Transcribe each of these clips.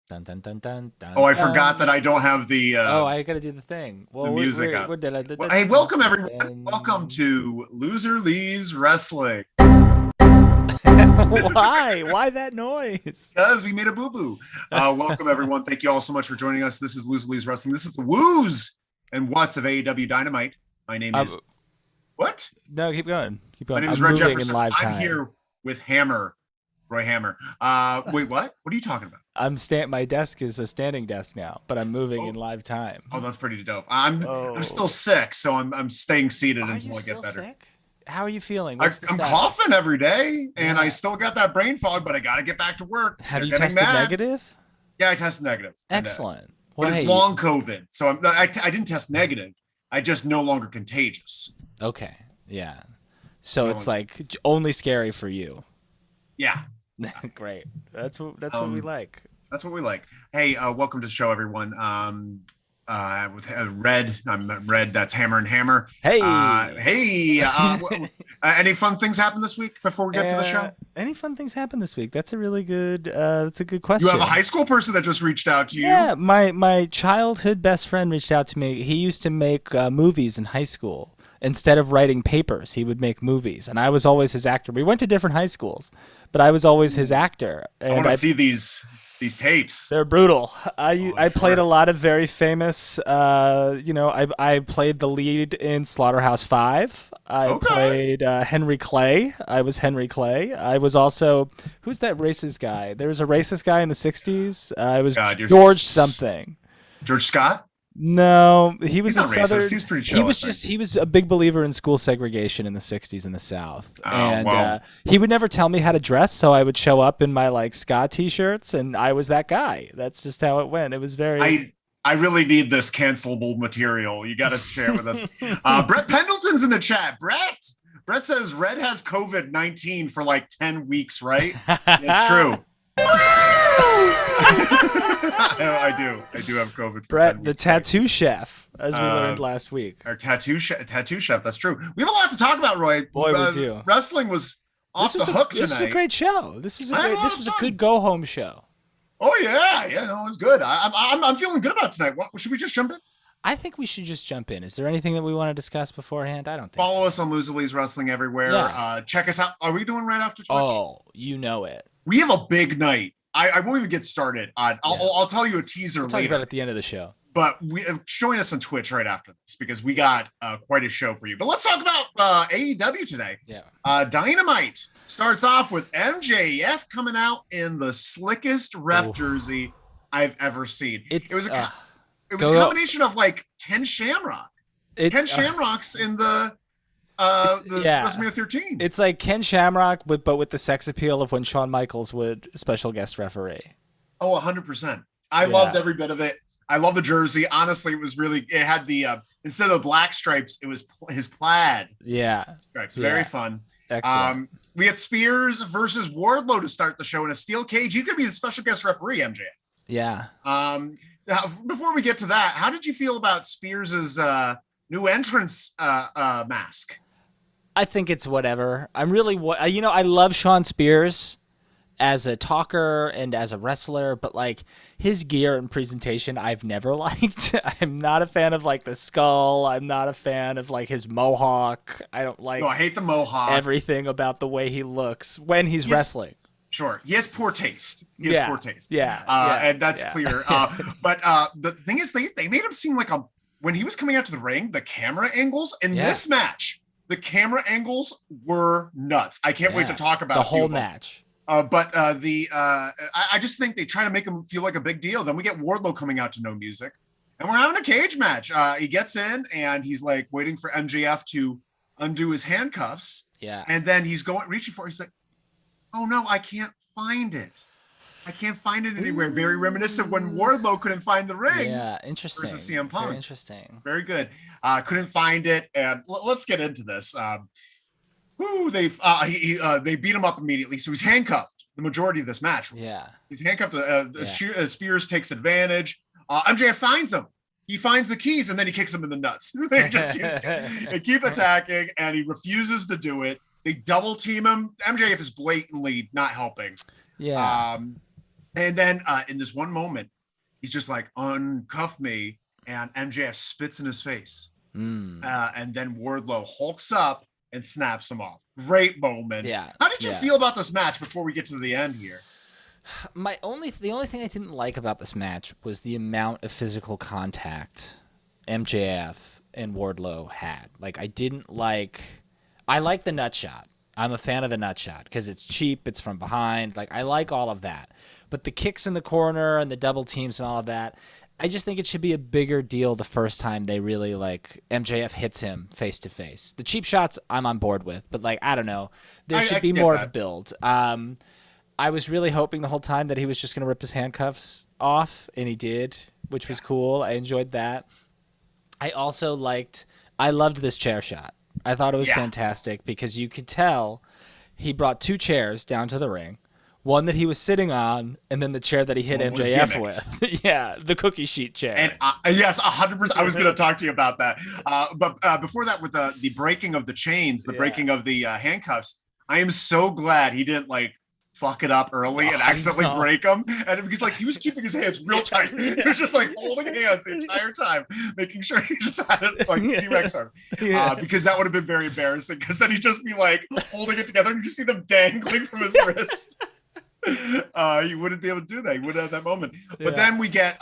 Dun, dun, dun, dun, Oh, I forgot that I don't have the I gotta do the thing. Well, the music up. Well, hey, welcome everyone. Welcome to Loser Leaves Wrestling. Why that noise? Because we made a boo-boo. Welcome everyone. Thank you all so much for joining us. This is Loser Leaves Wrestling. This is the woos and whats of AEW Dynamite. My name is what? No, keep going. My name is Red Jefferson. I'm here with Roy Hammer. Wait, what? What are you talking about? My desk is a standing desk now, but I'm moving in live time. Oh, that's pretty dope. I'm still sick, so I'm staying seated until I get better. Sick? How are you feeling? I'm coughing every day, and I still got that brain fog, but I got to get back to work. Have you tested negative? Yeah, I tested negative. Excellent. But it's long COVID, so I didn't test negative. I just no longer contagious. Okay. Yeah. So it's like only scary for you. Yeah. Great. That's what we like. That's what we like. Hey, welcome to the show, everyone. With Red, I'm Red. That's Hammer and Hammer. Hey, any fun things happen this week before we get to the show? Any fun things happen this week? That's a really good. That's a good question. You have a high school person that just reached out to you. Yeah, my childhood best friend reached out to me. He used to make movies in high school. Instead of writing papers, he would make movies, and I was always his actor. We went to different high schools, but I was always his actor. And I want to see these tapes. They're brutal. I played a lot of very famous. I played the lead in Slaughterhouse 5. I played Henry Clay. I was Henry Clay. I was also who's that racist guy? There was a racist guy in the '60s. I was George something. George Scott. No, he was a Southern. He's pretty chill. He was a big believer in school segregation in the '60s in the South, he would never tell me how to dress, so I would show up in my ska t-shirts, and I was that guy. That's just how it went. It was very. I really need this cancelable material. You got to share it with us. Brett Pendleton's in the chat. Brett says Red has COVID-19 for like 10 weeks, right? It's true. I do have COVID. Brett, the tattoo chef, as we learned last week. Our tattoo chef. That's true. We have a lot to talk about, Roy. Boy, we do. Wrestling was off the hook tonight. This was a great show. This was a good go home show. Oh yeah, no, it was good. I'm feeling good about tonight. Should we just jump in? I think we should just jump in. Is there anything that we want to discuss beforehand? I don't think. Follow us on Loser Leaves Wrestling everywhere. Yeah. Check us out. Are we doing right after Twitch? Oh, you know it. We have a big night. I won't even get started. I'll tell you a teaser later. Talk about it at the end of the show. But join us on Twitch right after this because we got quite a show for you. But let's talk about AEW today. Yeah. Dynamite starts off with MJF coming out in the slickest ref jersey I've ever seen. It was a combination of like Ken Shamrock. Ken Shamrock's in the WrestleMania 13. It's like Ken Shamrock, but with the sex appeal of when Shawn Michaels would special guest referee. Oh, 100%. I loved every bit of it. I love the jersey. Honestly, it had the, instead of the black stripes, it was his plaid. Yeah. Stripes. Very fun. Excellent. We had Spears versus Wardlow to start the show in a steel cage. He's going to be the special guest referee, MJF. Yeah. Before we get to that, how did you feel about Spears's new entrance mask? I think it's whatever. I love Sean Spears as a talker and as a wrestler, but like his gear and presentation, I've never liked. I'm not a fan of like the skull. I'm not a fan of like his mohawk. I don't like. No, I hate the mohawk. Everything about the way he looks when he's wrestling. Sure, he has poor taste. Poor taste. Yeah, and that's clear. But the thing is, they made him seem like when he was coming out to the ring, the camera angles in this match. The camera angles were nuts. I can't wait to talk about the whole match. But I just think they try to make him feel like a big deal. Then we get Wardlow coming out to no music. And we're having a cage match. He gets in and he's like waiting for MJF to undo his handcuffs. Yeah. And then he's reaching for it. He's like, oh no, I can't find it. I can't find it anywhere. Ooh. Very reminiscent when Wardlow couldn't find the ring. Yeah, interesting. Versus CM Punk. Very interesting. Very good. Couldn't find it. And let's get into this. They beat him up immediately. So he's handcuffed the majority of this match. Yeah. He's handcuffed. Spears takes advantage. MJF finds him. He finds the keys and then he kicks him in the nuts. They keep attacking and he refuses to do it. They double team him. MJF is blatantly not helping. Yeah. And then in this one moment, he's just like, uncuff me. And MJF spits in his face. And then Wardlow hulks up and snaps him off. Great moment. Yeah. How did you feel about this match before we get to the end here? The only thing I didn't like about this match was the amount of physical contact MJF and Wardlow had. Like, I like the nut shot. I'm a fan of the nut shot because it's cheap, it's from behind. Like, I like all of that. But the kicks in the corner and the double teams and all of that, I just think it should be a bigger deal the first time they really, like, MJF hits him face to face. The cheap shots I'm on board with, but, like, I don't know. There should be more of a build. I was really hoping the whole time that he was just going to rip his handcuffs off, and he did, which was cool. I enjoyed that. I loved this chair shot. I thought it was fantastic because you could tell he brought 2 chairs down to the ring, one that he was sitting on, and then the chair that he hit MJF with. Yeah, the cookie sheet chair. And yes, 100%. I was going to talk to you about that. But before that, with the breaking of the chains, the breaking of the handcuffs, I am so glad he didn't fuck it up early and accidentally break them. And because he was keeping his hands real tight. He was just holding hands the entire time, making sure he just had it T-Rex arm. Because that would have been very embarrassing because then he'd just be holding it together and you just see them dangling from his wrist. He wouldn't be able to do that. He wouldn't have that moment. But then we get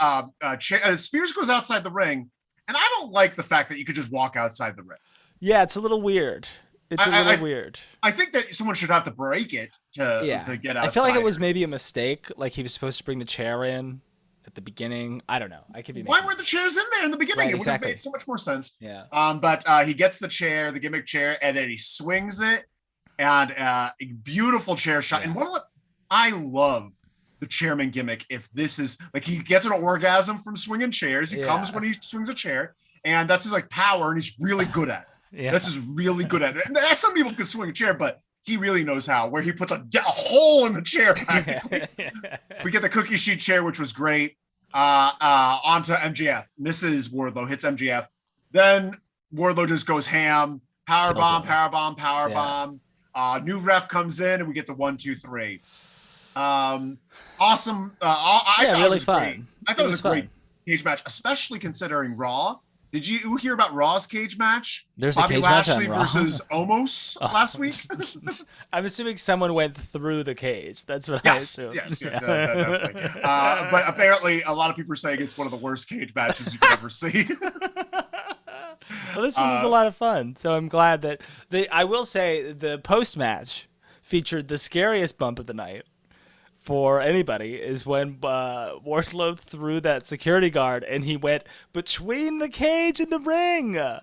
Spears goes outside the ring, and I don't like the fact that you could just walk outside the ring. Yeah, it's a little weird. It's a little weird. I think that someone should have to break it to get outside. I feel like it was maybe a mistake. Like he was supposed to bring the chair in at the beginning. I don't know. I could be. Why were the chairs in there in the beginning? Right, it would have made so much more sense. Yeah. But he gets the chair, the gimmick chair, and then he swings it, and a beautiful chair shot. Yeah. And I love the chairman gimmick. If this is he gets an orgasm from swinging chairs, he comes when he swings a chair, and that's his power, and he's really good at it. Yeah. This is really good at it. And some people could swing a chair, but he really knows how, where he puts a hole in the chair. We get the cookie sheet chair, which was great. Onto MJF. Misses Wardlow, hits MJF. Then Wardlow just goes ham. Powerbomb. New ref comes in, and we get the 1, 2, 3. Awesome. I thought really it was fun. Great. I thought it was a great cage match, especially considering Raw. Did you hear about Raw's cage match? There's Bobby a cage Lashley match on Raw versus Omos last week. I'm assuming someone went through the cage. That's what I assume. Yes, definitely. But apparently, a lot of people are saying it's one of the worst cage matches you could ever see. Well, this one was a lot of fun, so I'm glad that I will say the post match featured the scariest bump of the night for anybody is when Wardlow threw that security guard and he went between the cage and the ring. Yeah.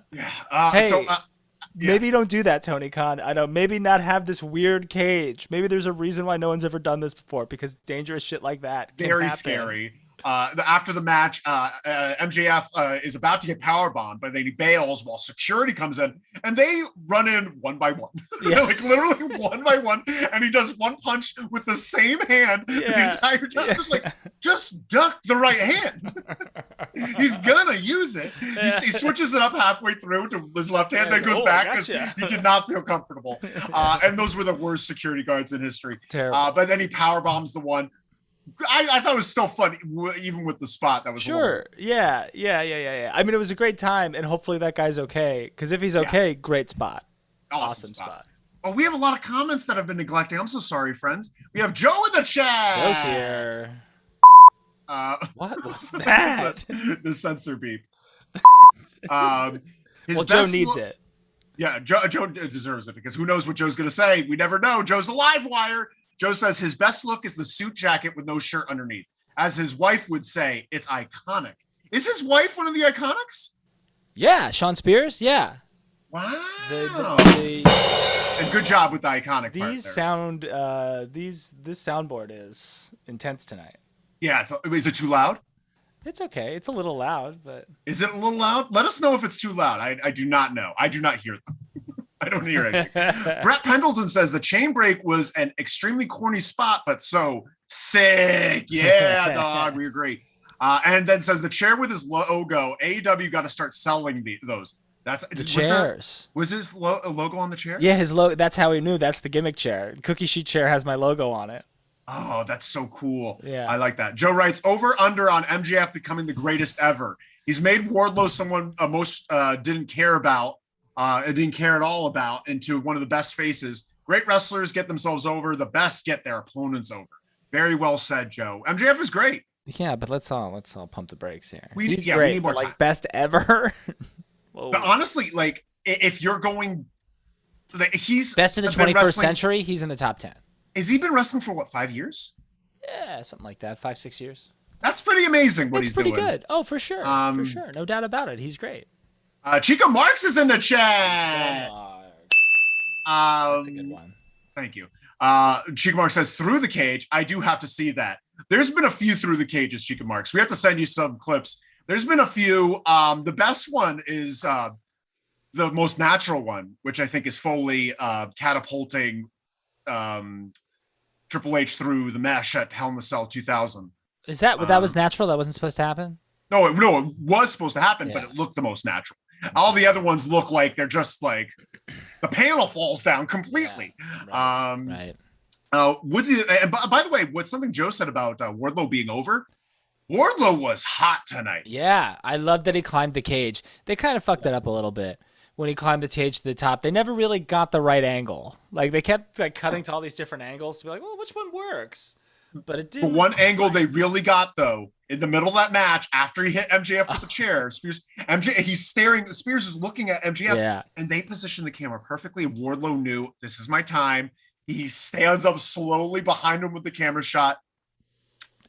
Maybe don't do that, Tony Khan. I know, maybe not have this weird cage. Maybe there's a reason why no one's ever done this before, because dangerous shit like that can very happen. Scary. After the match, MJF is about to get powerbombed, but then he bails while security comes in, and they run in one by one, literally one by one, and he does one punch with the same hand the entire time, just duck the right hand. He's gonna use it. He switches it up halfway through to his left hand, then goes back because he did not feel comfortable. And those were the worst security guards in history. Terrible. But then he powerbombs the one. I thought it was still fun, even with the spot. That was sure. Yeah. I mean, it was a great time, and hopefully that guy's okay. Because if he's okay, great spot. Awesome spot. Well, we have a lot of comments that I've been neglecting. I'm so sorry, friends. We have Joe in the chat. Joe's here. What was that? The censor beep. Joe needs it. Yeah, Joe deserves it, because who knows what Joe's going to say. We never know. Joe's a live wire. Joe says his best look is the suit jacket with no shirt underneath. As his wife would say, it's iconic. Is his wife one of the Iconics? Yeah, Shawn Spears. Yeah. Wow. And good job with the Iconic. This soundboard is intense tonight. Yeah. Is it too loud? It's okay. It's a little loud, but is it a little loud? Let us know if it's too loud. I do not know. I do not hear them. I don't hear anything. Brett Pendleton says the chain break was an extremely corny spot, but so sick. Yeah, dog. We agree. And then says the chair with his logo. AEW got to start selling those. That's the chairs. Was his logo on the chair? Yeah, his logo. That's how he knew. That's the gimmick chair. Cookie sheet chair has my logo on it. Oh, that's so cool. Yeah, I like that. Joe writes over under on MJF becoming the greatest ever. He's made Wardlow someone most didn't care about. Didn't care at all about, into one of the best faces. Great wrestlers get themselves over. The best get their opponents over. Very well said, Joe. MJF is great. Yeah, but let's all pump the brakes here. He's great, we need more but like best ever. But honestly, like if you're going, he's best in the 21st century. He's in the top 10. Has he been wrestling for what, 5 years? Yeah, something like that. 5-6 years. That's pretty amazing. He's doing. Pretty good. Oh, for sure. For sure. No doubt about it. He's great. Chica Marks is in the chat. That's a good one. Thank you. Chica Marks says, through the cage. I do have to see that. There's been a few through the cages, Chica Marks. We have to send you some clips. There's been a few. The best one is the most natural one, which I think is Foley catapulting Triple H through the mesh at Hell in the Cell 2000. Is that what that was natural? That wasn't supposed to happen? No, it was supposed to happen, but it looked the most natural. All the other ones look like they're just like the panel falls down completely. Yeah, right. Woodsy, and by the way, what's something Joe said about Wardlow being over? Wardlow was hot tonight. Yeah, I love that he climbed the cage. They kind of fucked that up a little bit when he climbed the cage to the top. They never really got the right angle. Like they kept like cutting to all these different angles to be like, well, which one works? But it didn't. The one angle they really got though, in the middle of that match, after he hit MJF with the chair, Spears, he's staring. Spears is looking at MJF, and they positioned the camera perfectly. Wardlow knew this is my time. He stands up slowly behind him with the camera shot.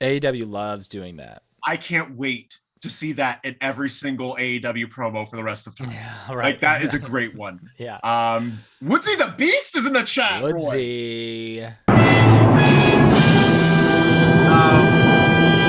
AEW loves doing that. I can't wait to see that in every single AEW promo for the rest of time. Yeah, right. Like that is a great one. Yeah. Woodsy the Beast is in the chat. Woodsy.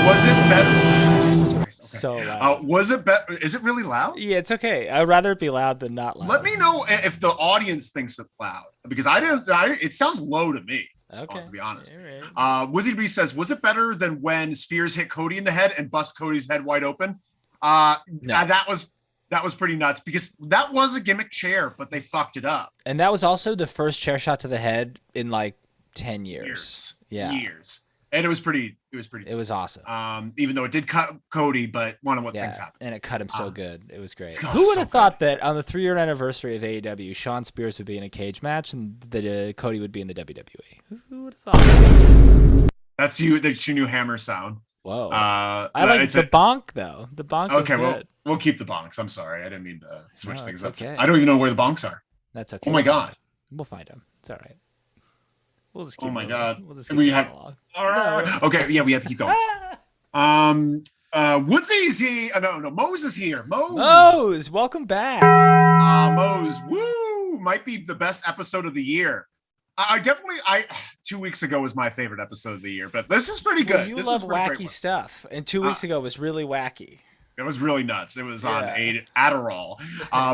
Was it better? Jesus Christ. Okay. So loud. Was it better? Is it really loud? Yeah, it's okay. I'd rather it be loud than not loud. Let me know if the audience thinks it's loud, because it sounds low to me. Okay. To be honest. Right. Woodsy the Beast says, was it better than when Spears hit Cody in the head and bust Cody's head wide open? No. That was pretty nuts, because that was a gimmick chair, but they fucked it up. And that was also the first chair shot to the head in like 10 years. Yeah. Years. And it was awesome. Even though it did cut Cody, but one of what things happened. And it cut him so good. It was great. Who would have thought that on the 3-year anniversary of AEW, Shawn Spears would be in a cage match and that Cody would be in the WWE? Who would have thought? That's your new hammer sound. Whoa. I like the bonk though. The bonk is good. Well, we'll keep the bonks. I'm sorry. I didn't mean to switch things up. Okay. I don't even know where the bonks are. That's okay. Oh my God. We'll find them. It's all right. We'll just keep God. We'll just keep along. Okay, yeah, we have to keep going. Woodsy's here. No, Mose is here. Mose, welcome back. Mose, woo! Might be the best episode of the year. I 2 weeks ago was my favorite episode of the year, but this is pretty good. You love wacky stuff, and 2 weeks ago was really wacky. It was really nuts. It was on Adderall.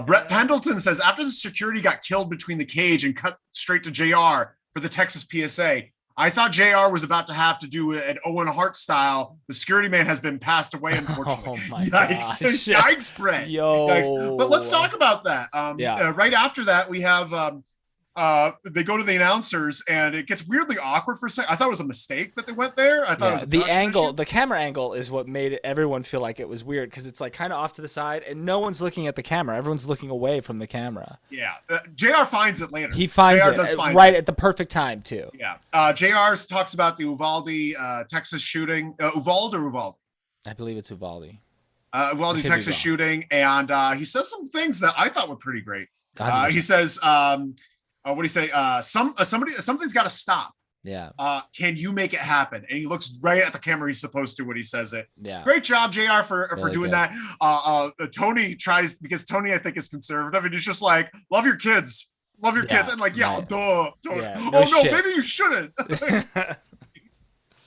Brett Pendleton says, after the security got killed between the cage and cut straight to JR for the Texas PSA, I thought JR was about to have to do an Owen Hart style. The security man has been passed away, unfortunately. Oh my gosh. Yikes, Brett. Yo. Yikes. But let's talk about that. Right after that, we have they go to the announcers, and it gets weirdly awkward for a second. I thought it was a mistake that they went there. I thought it was the angle, the camera angle is what made everyone feel like it was weird, because it's like kind of off to the side, and no one's looking at the camera. Everyone's looking away from the camera. Yeah, JR finds it later. He finds it right at the perfect time too. Yeah, JR talks about the Uvalde, Texas shooting. Uvalde or Uvalde? I believe it's Uvalde. Uvalde, Texas shooting, and he says some things that I thought were pretty great. He says. What do you say? Something's got to stop. Can you make it happen? And he looks right at the camera. He's supposed to when he says it. Yeah. Great job, JR, for doing that. Tony tries, because Tony, I think, is conservative, and he's just like, love your kids. Love your kids. And like, duh. Tony. Yeah, no, maybe you shouldn't.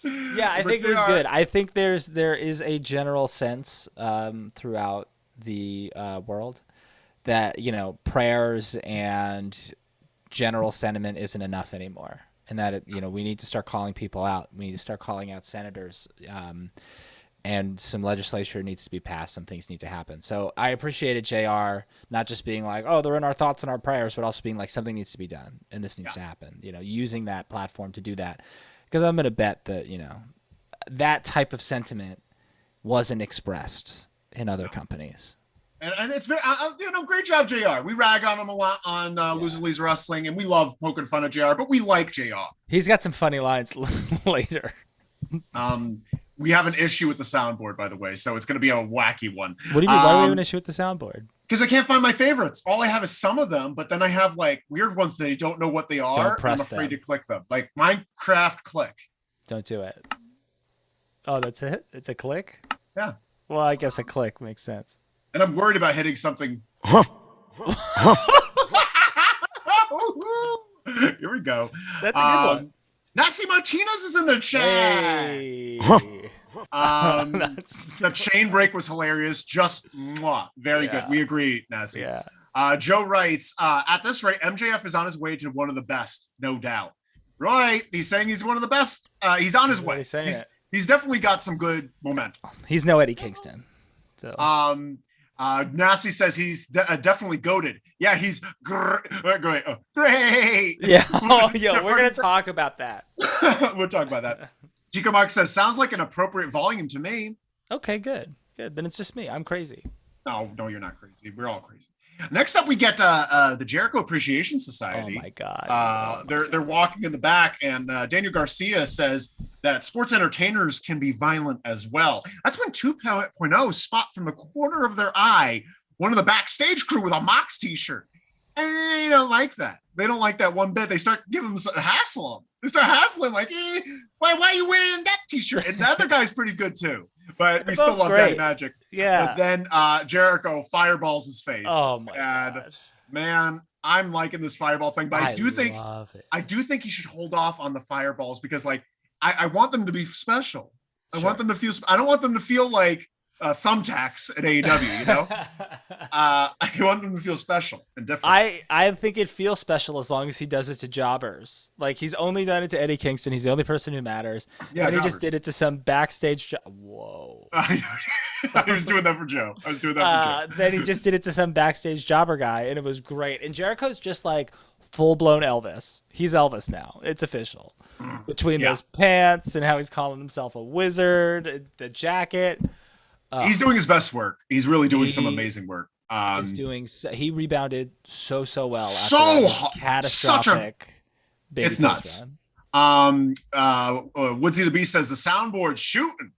Yeah, I think it was good. I think there is a general sense throughout the world that, prayers and general sentiment isn't enough anymore. And that, we need to start calling people out. We need to start calling out senators, and some legislature needs to be passed. Some things need to happen. So I appreciated JR not just being like, oh, they're in our thoughts and our prayers, but also being like, something needs to be done and this needs to happen. Using that platform to do that, because I'm going to bet that that type of sentiment wasn't expressed in other companies. And it's very, great job, JR. We rag on him a lot on Loser Leaves Wrestling, and we love poking fun at JR, but we like JR. He's got some funny lines later. We have an issue with the soundboard, by the way, so it's going to be a wacky one. What do you mean? Why do we have an issue with the soundboard? Because I can't find my favorites. All I have is some of them, but then I have like weird ones that I don't know what they are. Don't press I'm afraid them. to click them. Like Minecraft click. Don't do it. Oh, that's it? It's a click? Yeah. Well, I guess a click makes sense. And I'm worried about hitting something. Here we go. That's a good one. Nancy Martinez is in the chat. Hey. The chain break was hilarious. Just very good. We agree, Nancy. Yeah. Joe writes, at this rate, MJF is on his way to one of the best, no doubt. Right. He's saying he's one of the best. He's on his way. He's definitely got some good momentum. He's no Eddie Kingston. So. Nasty says he's definitely goated. Yeah, he's great. Yeah, we're gonna talk about that. We'll talk about that. Chico Mark says sounds like an appropriate volume to me. Okay, good. Then it's just me. I'm crazy. No, you're not crazy. We're all crazy. Next up, we get the Jericho Appreciation Society. Oh my god! They're walking in the back, and Daniel Garcia says that sports entertainers can be violent as well. That's when 2.0 spot from the corner of their eye one of the backstage crew with a Mox t-shirt. And they don't like that. They don't like that one bit. They start giving them hassle. They start hassling like, why are you wearing that t-shirt? And the other guy's pretty good too. But we still love Daddy Magic. Yeah. But then Jericho fireballs his face. Oh my god. Man, I'm liking this fireball thing, but I do think he should hold off on the fireballs because I want them to be special. I want them to feel. I don't want them to feel like thumbtacks at AEW. I want them to feel special and different. I think it feels special as long as he does it to jobbers. Like he's only done it to Eddie Kingston. He's the only person who matters. Yeah, and he just did it to some backstage. Whoa! I was doing that for Joe. Then he just did it to some backstage jobber guy, and it was great. And Jericho's just like full blown Elvis. He's Elvis now. It's official. Between those pants and how he's calling himself a wizard, the jacket. He's doing his best work. He's really doing some amazing work. He rebounded so well after catastrophic. It's nuts. Run. Woodsy the Beast says the soundboard's shooting.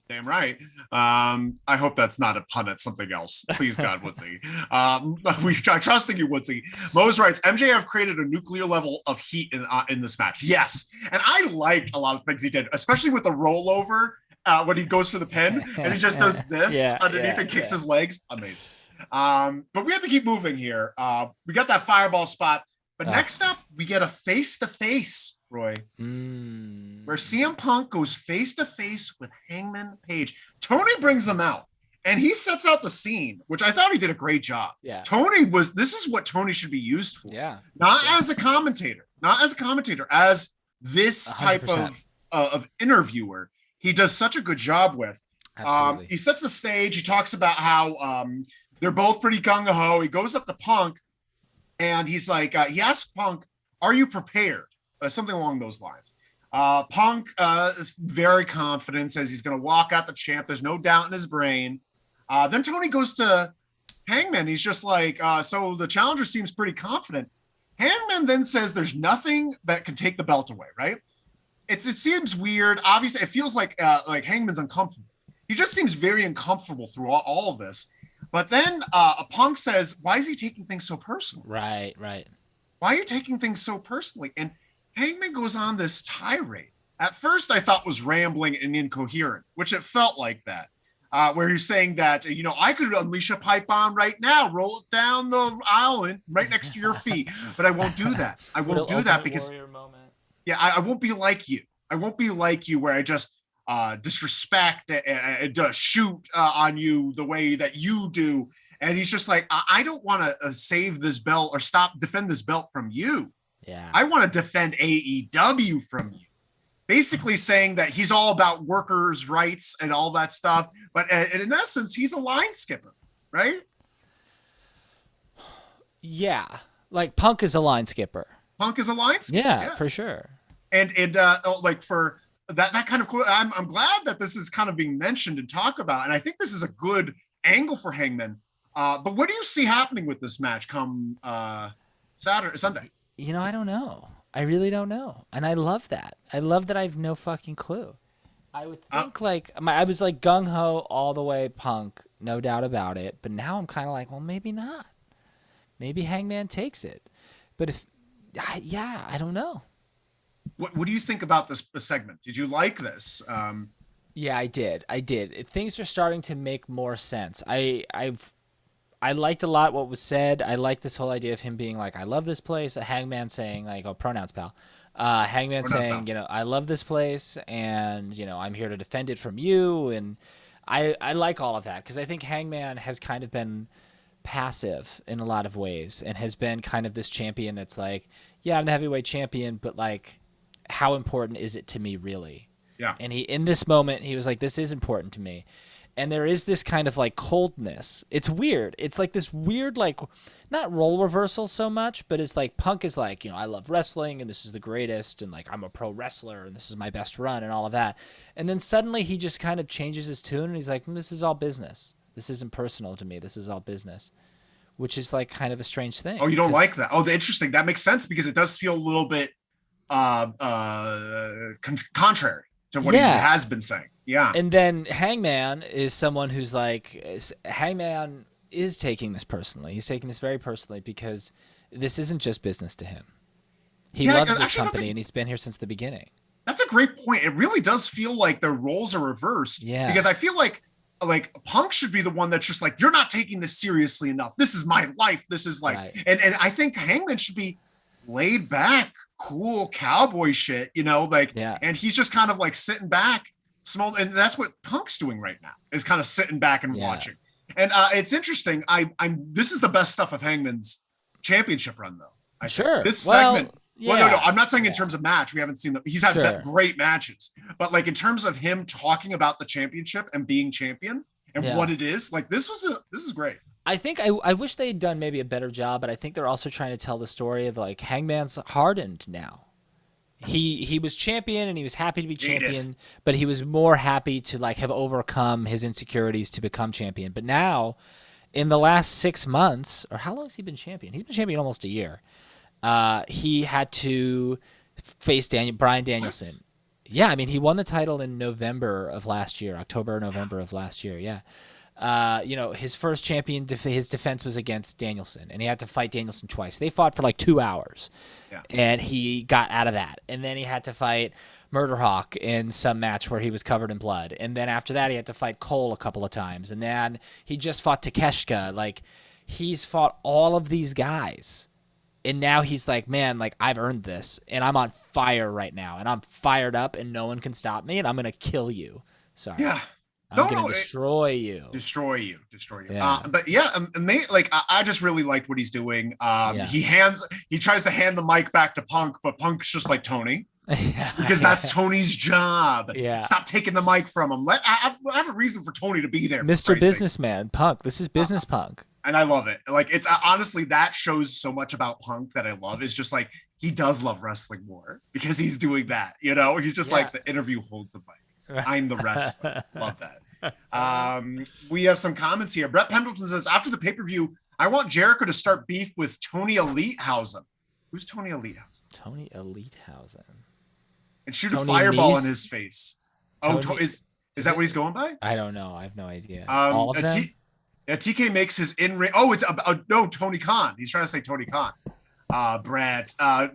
Damn right. I hope that's not a pun at something else. Please, God, Woodsy. I'm trusting you, Woodsy. Mose writes, MJF created a nuclear level of heat in this match. Yes. And I liked a lot of things he did, especially with the rollover when he goes for the pin and he just does this underneath and kicks his legs. Amazing. But we have to keep moving here. We got that fireball spot. But next up, we get a face-to-face, Roy, where CM Punk goes face-to-face with Hangman Page. Tony brings him out, and he sets out the scene, which I thought he did a great job. Yeah. This is what Tony should be used for. Yeah. Not as a commentator, as this 100%. Type of interviewer. He does such a good job with. Absolutely. He sets the stage. He talks about how they're both pretty gung-ho. He goes up to Punk, and he's like, he asks Punk, are you prepared? Something along those lines. Punk is very confident, says he's going to walk out the champ. There's no doubt in his brain. Then Tony goes to Hangman. He's just like, so the challenger seems pretty confident. Hangman then says there's nothing that can take the belt away, right? It seems weird. Obviously, it feels like Hangman's uncomfortable. He just seems very uncomfortable through all of this. But then Punk says, why is he taking things so personally? Right. Why are you taking things so personally? And Hangman goes on this tirade. At first, I thought was rambling and incoherent, which it felt like that. Where he's saying that, I could unleash a pipe bomb right now, roll it down the aisle and right next to your feet, but I won't do that. I won't do that because, I won't be like you. I won't be like you where I just disrespect and shoot on you the way that you do. And he's just like, I don't want to save this belt or defend this belt from you. Yeah, I want to defend AEW from you. Basically saying that he's all about workers' rights and all that stuff. But in essence, he's a line skipper, right? Yeah. Like Punk is a line skipper. Punk is a line skipper. Yeah. For sure. And like for that kind of cool, I'm glad that this is kind of being mentioned and talked about. And I think this is a good angle for Hangman. But what do you see happening with this match come Sunday? I don't know. I really don't know. And I love that. I love that I have no fucking clue. I would think I was like gung-ho all the way Punk, no doubt about it. But now I'm kind of like, well, maybe not. Maybe Hangman takes it. But I don't know. What do you think about this segment? Did you like this? Yeah, I did. Things are starting to make more sense. I liked a lot what was said. I like this whole idea of him being like, I love this place. A Hangman saying like, oh, pronouns, pal. Hangman saying, I love this place and, I'm here to defend it from you. And I like all of that because I think Hangman has kind of been passive in a lot of ways and has been kind of this champion that's like, yeah, I'm the heavyweight champion, but like, how important is it to me really? Yeah. And in this moment, he was like, this is important to me. And there is this kind of like coldness. It's weird. It's like this weird, like not role reversal so much, but it's like Punk is like, I love wrestling and this is the greatest. And like, I'm a pro wrestler and this is my best run and all of that. And then suddenly he just kind of changes his tune and he's like, this is all business. This isn't personal to me. This is all business, which is like kind of a strange thing. Oh, you don't like that? Oh, interesting. That makes sense because it does feel a little bit contrary to what he has been saying. Yeah. And then Hangman is someone who's like, Hangman is taking this personally. He's taking this very personally because this isn't just business to him. He loves this company and he's been here since the beginning. That's a great point. It really does feel like their roles are reversed. Yeah. Because I feel like Punk should be the one that's just like, you're not taking this seriously enough. This is my life. This is like, right. and I think Hangman should be laid back, cool cowboy shit, and he's just kind of like sitting back. Small, and that's what Punk's doing right now is kind of sitting back and watching. And it's interesting. This is the best stuff of Hangman's championship run, though. This segment. Well, no. I'm not saying in terms of match. We haven't seen He's had great matches, but like in terms of him talking about the championship and being champion and what it is, like this is great. I think I wish they had done maybe a better job, but I think they're also trying to tell the story of like Hangman's hardened now. He was champion and he was happy to be champion, but he was more happy to like have overcome his insecurities to become champion. But now, in the last 6 months, or how long has he been champion? He's been champion almost a year. He had to face Bryan Danielson. Yeah, I mean he won the title in November of last year, October or November of last year. Yeah. His first champion, his defense was against Danielson, and he had to fight Danielson twice. They fought for like 2 hours, and he got out of that. And then he had to fight Murder Hawk in some match where he was covered in blood. And then after that, he had to fight Cole a couple of times. And then he just fought Takeshita. Like, he's fought all of these guys. And now he's like, man, like, I've earned this, and I'm on fire right now, and I'm fired up, and no one can stop me, and I'm going to kill you. Sorry. Yeah. I'm going to destroy you. Destroy you. Yeah. But yeah, I just really liked what he's doing. He tries to hand the mic back to Punk, but Punk's just like, Tony, because that's Tony's job. Yeah. Stop taking the mic from him. I have a reason for Tony to be there. Mr. Businessman, Punk. This is business Punk. And I love it. Like, it's honestly, that shows so much about Punk that I love. It's just like, he does love wrestling more because he's doing that. He's just like the interview holds the mic. I'm the wrestler. Love that. We have some comments here. Brett Pendleton says, after the pay-per-view, I want Jericho to start beef with Tony Elitehausen. Who's Tony Elitehausen? Tony Elitehausen. And shoot a fireball in his face. Is that what he's going by? I don't know. I have no idea. All of them? TK makes his in-ring. Oh, it's no Tony Khan. He's trying to say Tony Khan. Brett.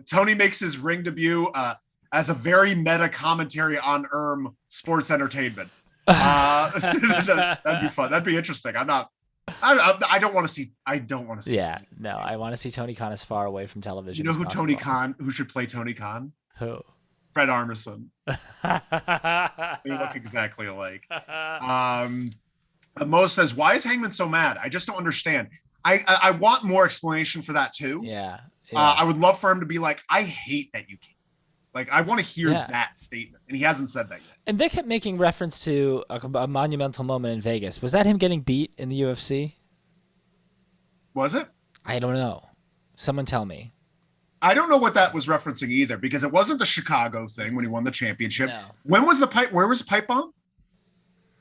Tony makes his ring debut as a very meta commentary on sports entertainment. That'd be fun. That'd be interesting. I don't want to see. Yeah, no, I want to see Tony Khan as far away from television. You know who should play Tony Khan? Who? Fred Armisen. They look exactly alike. Mo says, "Why is Hangman so mad? I just don't understand." I want more explanation for that too. Yeah. I would love for him to be like, "I hate that you can't." Like, I want to hear that statement, and he hasn't said that yet. And they kept making reference to a monumental moment in Vegas. Was that him getting beat in the UFC? Was it? I don't know. Someone tell me. I don't know what that was referencing either, because it wasn't the Chicago thing when he won the championship. No. When was the pipe? Where was the pipe bomb?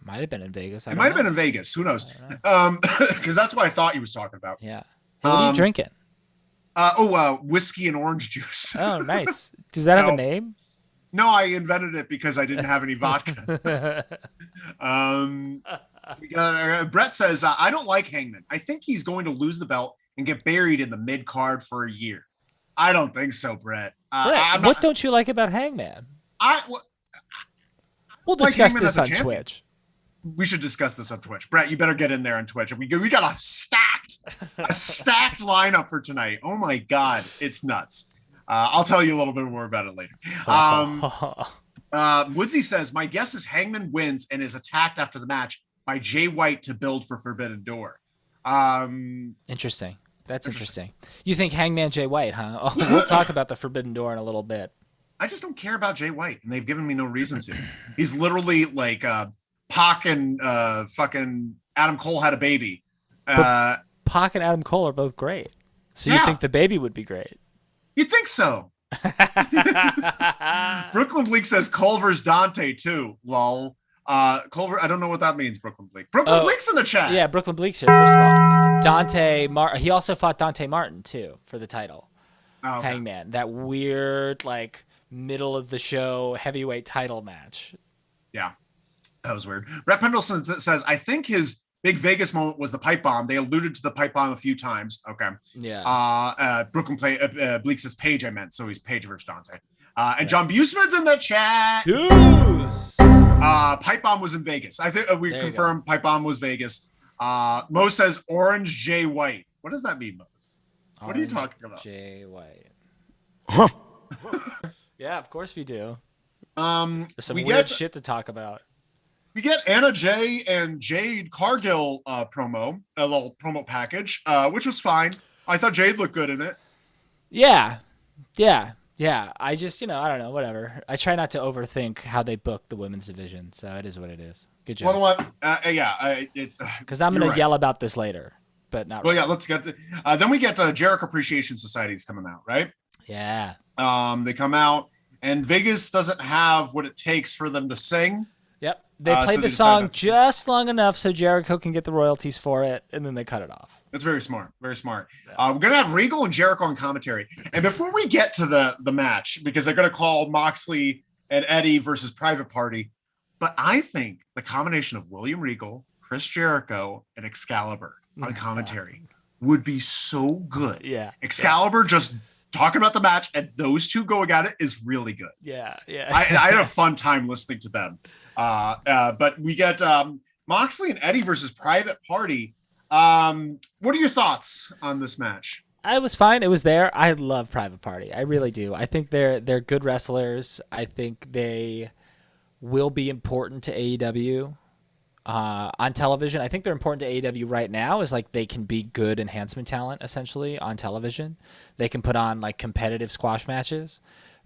Might have been in Vegas. It might have been in Vegas. Who knows? Because that's what I thought he was talking about. Yeah. What are you drinking? Whiskey and orange juice. Oh, nice. Does that have a name? No, I invented it because I didn't have any vodka. Brett says, I don't like Hangman. I think he's going to lose the belt and get buried in the mid-card for a year. I don't think so, Brett. What don't you like about Hangman? We'll discuss this on Twitch. We should discuss this on Twitch. Brett, you better get in there on Twitch. We got a stacked lineup for tonight. Oh my God, it's nuts. I'll tell you a little bit more about it later. Woodsy says, my guess is Hangman wins and is attacked after the match by Jay White to build for Forbidden Door. Interesting. That's interesting. You think Hangman Jay White, huh? Oh, we'll talk about the Forbidden Door in a little bit. I just don't care about Jay White, and they've given me no reason to. He's literally like Pac and fucking Adam Cole had a baby. Pac and Adam Cole are both great. So you think the baby would be great? You'd think so. Brooklyn Bleak says Culver's Dante too. Lol. Culver, I don't know what that means, Brooklyn Bleak. Brooklyn Bleak's in the chat. Yeah, Brooklyn Bleak's here, first of all. He also fought Dante Martin, too, for the title. Oh, okay. Hangman. That weird, like, middle of the show heavyweight title match. Yeah, that was weird. Brett Pendleton says, I think his big Vegas moment was the pipe bomb. They alluded to the pipe bomb a few times. Okay. Yeah. Brooklyn Bleak says Page, I meant. So he's Page versus Dante. And John Buseman's in the chat. Deuce. Pipe bomb was in Vegas. I think we confirmed Pipe bomb was Vegas. Mo says Orange Jay White. What does that mean, Mo? What are you talking about? Jay White. Yeah, of course we do. There's some weird shit to talk about. We get Anna Jay and Jade Cargill promo, a little promo package, which was fine. I thought Jade looked good in it. Yeah. I just, I don't know, whatever. I try not to overthink how they book the women's division, so it is what it is. Good job. Well, it's because I'm going to yell about this later, but not. Well, yeah, let's get then we get Jericho Appreciation Society's coming out, right? Yeah. They come out, and Vegas doesn't have what it takes for them to sing. Yep. They played the song just long enough so Jericho can get the royalties for it, and then they cut it off. That's very smart. Very smart. Yeah. We're going to have Regal and Jericho on commentary. And before we get to the match, because they're going to call Moxley and Eddie versus Private Party, but I think the combination of William Regal, Chris Jericho, and Excalibur on commentary would be so good. Yeah. Excalibur just talking about the match and those two going at it is really good. Yeah. I had a fun time listening to them. But we get Moxley and Eddie versus Private Party. What are your thoughts on this match? I was fine. It was there. I love Private Party. I really do. I think they're good wrestlers. I think they will be important to AEW on television. I think they're important to AEW right now is like they can be good enhancement talent essentially on television. They can put on like competitive squash matches.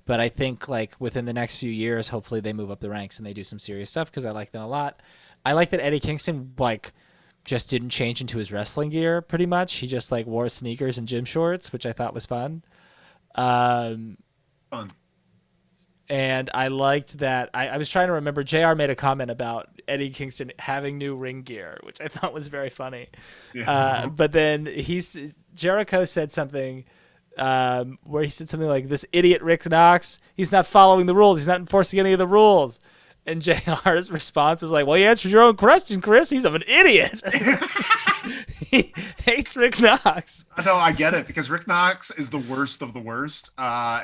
But I think like within the next few years, hopefully they move up the ranks and they do some serious stuff because I like them a lot. I like that Eddie Kingston like just didn't change into his wrestling gear pretty much. He just like wore sneakers and gym shorts, which I thought was fun. Fun. And I liked that. I was trying to remember. JR made a comment about Eddie Kingston having new ring gear, which I thought was very funny. Yeah. But then Jericho said something where he said something like, this idiot Rick Knox, he's not following the rules. He's not enforcing any of the rules. And JR's response was like, well, you answered your own question, Chris. He's an idiot. he hates Rick Knox. No, I get it, because Rick Knox is the worst of the worst.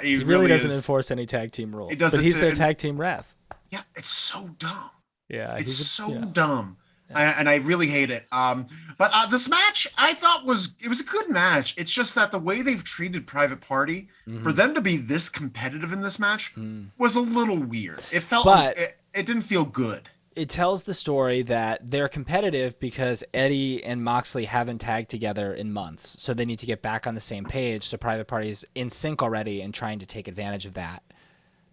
He really doesn't enforce any tag team rules. But he's their tag team ref. Yeah, it's so dumb. Yeah, it's so dumb. And I really hate it. But this match, I thought was a good match. It's just that the way they've treated Private Party, for them to be this competitive in this match, was a little weird. It felt it didn't feel good. It tells the story that they're competitive because Eddie and Moxley haven't tagged together in months, so they need to get back on the same page. So Private Party is in sync already and trying to take advantage of that.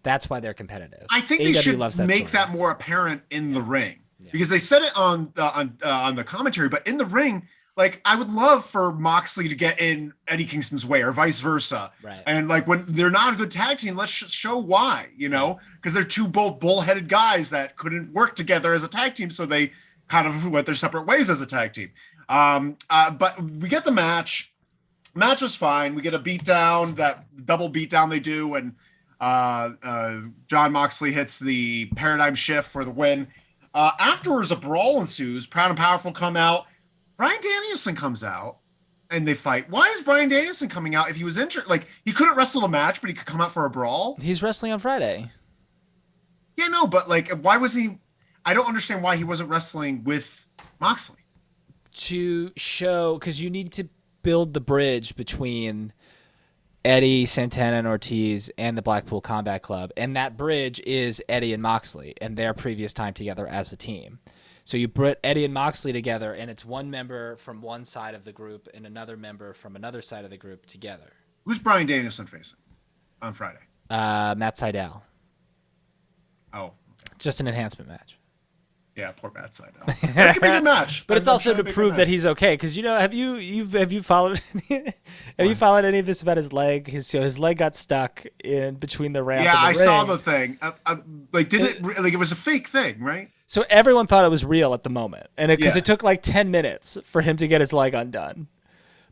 That's why they're competitive. I think they should make that more apparent in the ring. Yeah. Because they said it on the commentary, but in the ring, like, I would love for Moxley to get in Eddie Kingston's way or vice versa. Right. And like, when they're not a good tag team, let's show why, because they're two both bullheaded guys that couldn't work together as a tag team. So they kind of went their separate ways as a tag team. But we get the match. Match is fine. We get a beatdown, that double beatdown they do. And Jon Moxley hits the paradigm shift for the win. Afterwards, a brawl ensues. Proud and Powerful come out. Bryan Danielson comes out, and they fight. Why is Bryan Danielson coming out if he was injured? Like, he couldn't wrestle a match, but he could come out for a brawl. He's wrestling on Friday. Yeah, no, but like, why was he? I don't understand why he wasn't wrestling with Moxley. To show, because you need to build the bridge between Eddie, Santana, and Ortiz and the Blackpool Combat Club. And that bridge is Eddie and Moxley and their previous time together as a team. So you put Eddie and Moxley together, and it's one member from one side of the group and another member from another side of the group together. Who's Bryan Danielson facing on Friday? Matt Sydal. Oh. Okay. Just an enhancement match. Yeah, poor Matt Sydal. That's gonna be a good match. But it's also to prove that he's okay, because have you followed you followed any of this about his leg? His leg got stuck in between the ramp. Yeah, and the I saw the thing. It was a fake thing, right? So everyone thought it was real at the moment, and because it took like 10 minutes for him to get his leg undone.